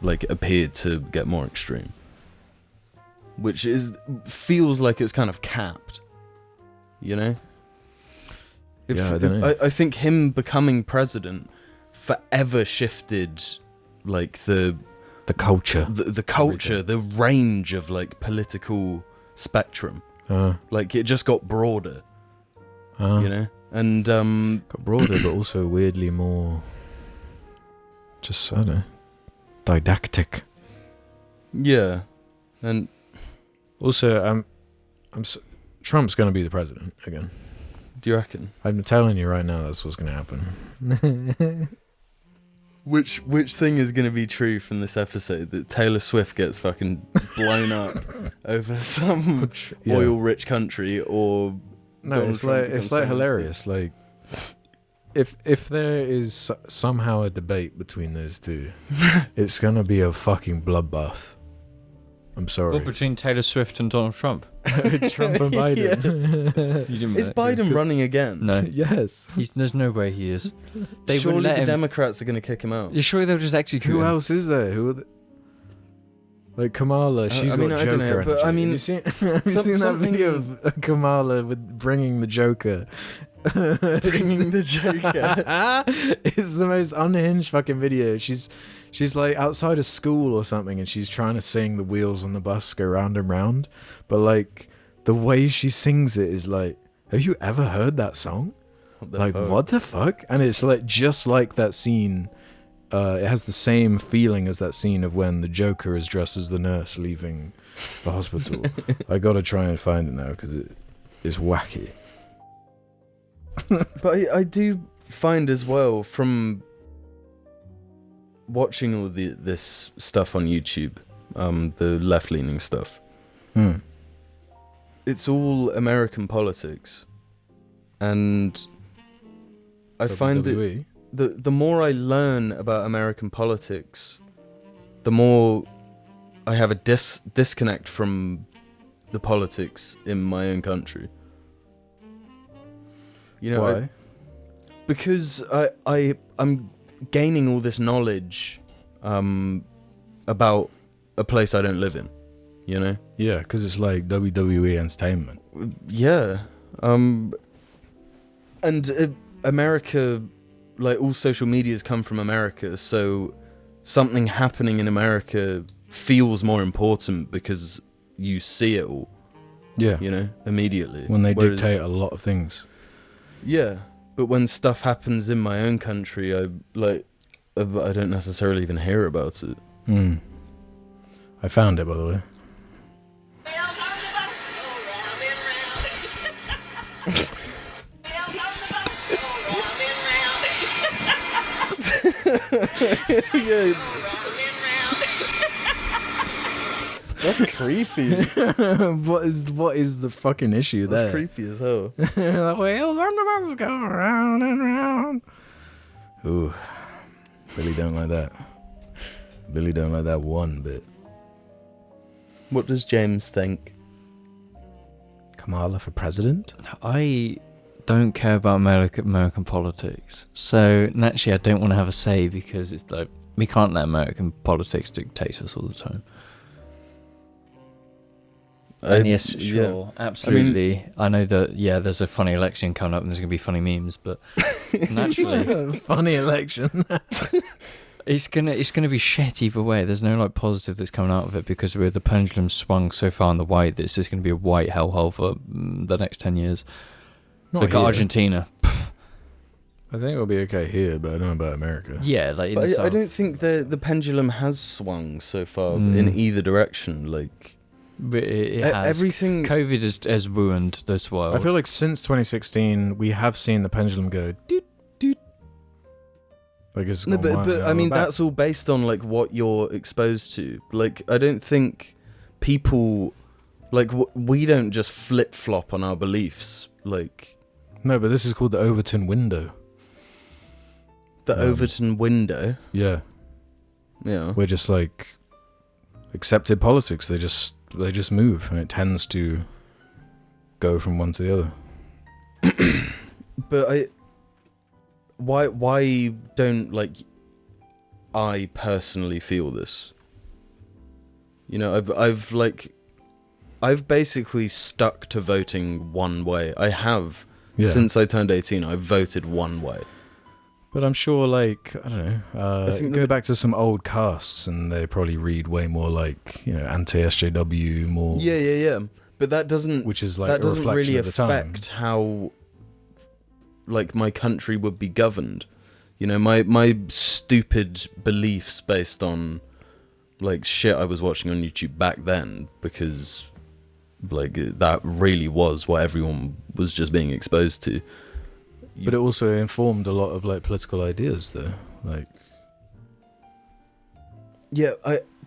like, appeared to get more extreme, which feels like it's kind of capped, you know? I don't know. I think him becoming president forever shifted, like, the culture, the culture, the range of like political spectrum. Like, it just got broader, you know, and got broader, but also weirdly more, just, I don't know, didactic. Yeah, and also, Trump's going to be the president again. do you reckon? I'm telling you right now, that's what's going to happen. Which thing is going to be true from this episode? That Taylor Swift gets fucking blown up over some oil-rich country, or no? It's like hilarious. Like, if there is somehow a debate between those two, it's gonna be a fucking bloodbath. I'm sorry. What, between Taylor Swift and Donald Trump? Trump and Biden. Is Biden running again? No. Yes. There's no way he is. They Surely wouldn't let the him. Democrats are going to kick him out. You're sure they'll just execute Who him? else is there? Who are like Kamala? She's I mean, got I don't Joker know, but energy. I mean, have you seen that video of Kamala with bringing the Joker? Bringing the Joker. It's the most unhinged fucking video. She's like outside a school or something, and she's trying to sing "The Wheels on the Bus Go Round and Round," but like the way she sings it is like, have you ever heard that song? What the fuck? And it's like just like that scene. It has the same feeling as that scene of when the Joker is dressed as the nurse leaving the hospital. I gotta try and find it now because it is wacky. But I do find as well, from watching all this stuff on YouTube, the left-leaning stuff, it's all American politics, and I find that the more I learn about American politics, the more I have a disconnect from the politics in my own country. You know, Why? Because I'm gaining all this knowledge about a place I don't live in, you know? Yeah, because it's like WWE entertainment. Yeah. And America, like all social medias come from America, so something happening in America feels more important because you see it all. Yeah. You know, immediately. When they dictate a lot of things. Yeah. But when stuff happens in my own country, I don't necessarily even hear about it. I found it, by the way. Yeah. That's creepy. What is the fucking issue there? That's creepy as hell. The wheels on the bus go round and round. Ooh, Billy don't like that. Billy don't like that one bit. What does James think? Kamala for president? I don't care about American politics, so naturally I don't want to have a say because it's like we can't let American politics dictate us all the time. And yes, sure, absolutely. I know that. Yeah, there's a funny election coming up, and there's gonna be funny memes. But naturally, funny election. it's gonna be shit either way. There's no like positive that's coming out of it because the pendulum swung so far on the white that it's just gonna be a white hellhole for the next 10 years. Look at Argentina. I think it'll be okay here, but I don't know about America. Yeah, like But I don't think the pendulum has swung so far in either direction. Like. It has. Everything. COVID has ruined this world. I feel like since 2016, we have seen the pendulum go doot doot. Like it's No, gone but I mean that's all based on like what you're exposed to. Like I don't think people like we don't just flip flop on our beliefs. Like no, but this is called the Overton window. The Overton window. Yeah. Yeah. We're just like accepted politics. They just move, and it tends to go from one to the other. But why don't like I personally feel this? You know, I've basically stuck to voting one way. I have since I turned 18. I've voted one way. But I'm sure, like, I don't know, I think go back to some old casts and they probably read way more like, you know, anti-SJW, more... Yeah. But that doesn't... Which is like that doesn't really of the time. affect how, like, my country would be governed. You know, my stupid beliefs based on, like, shit I was watching on YouTube back then, because, like, that really was what everyone was just being exposed to. But it also informed a lot of like political ideas, though. Like, yeah,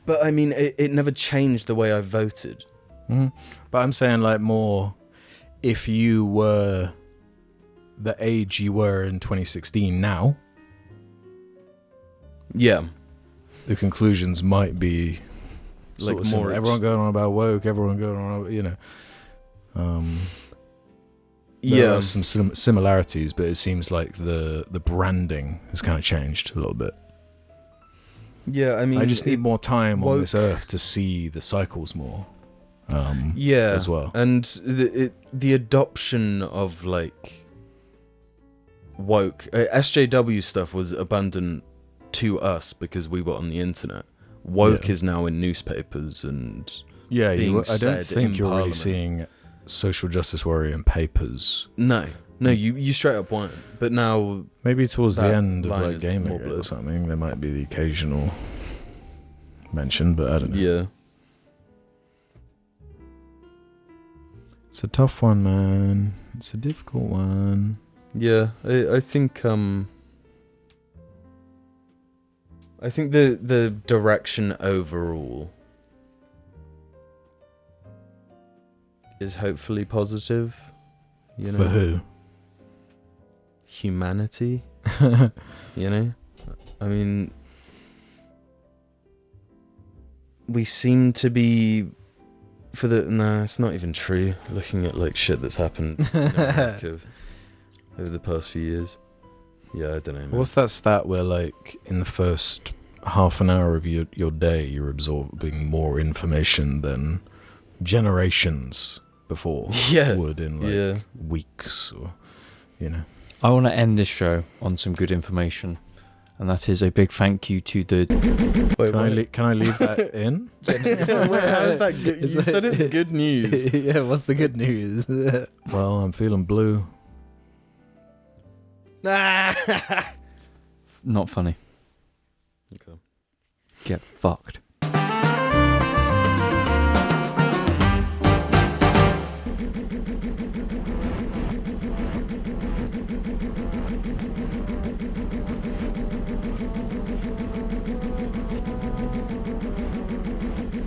but I mean, it never changed the way I voted. Mm-hmm. But I'm saying like more, if you were the age you were in 2016 now, yeah, the conclusions might be like more. Similar. Everyone going on about woke. Everyone going on, you know. There are some similarities, but it seems like the branding has kind of changed a little bit. Yeah, I mean, I just need more time on this earth to see the cycles more. As well, and the adoption of like woke SJW stuff was abundant to us because we were on the internet. Woke is now in newspapers and I don't think you're really seeing social justice warrior in papers. No, you straight up weren't. But now maybe towards the end of like Gamergate or something, there might be the occasional mention, but I don't know. Yeah, it's a tough one, man. It's a difficult one. Yeah, I think the direction overall is hopefully positive. You know, for who? Humanity. You know, I mean, we seem to be it's not even true. Looking at like shit that's happened in America. over the past few years. Yeah, I don't know. Man. What's that stat where, like, in the first half an hour of your day, you're absorbing more information than generations before would in, like, weeks or, you know? I want to end this show on some good information, and that is a big thank you to the... Wait, can I leave that in? Wait, how is that good? You said it's good news. Yeah, what's the good news? Well, I'm feeling blue. Not funny. Okay. Get fucked.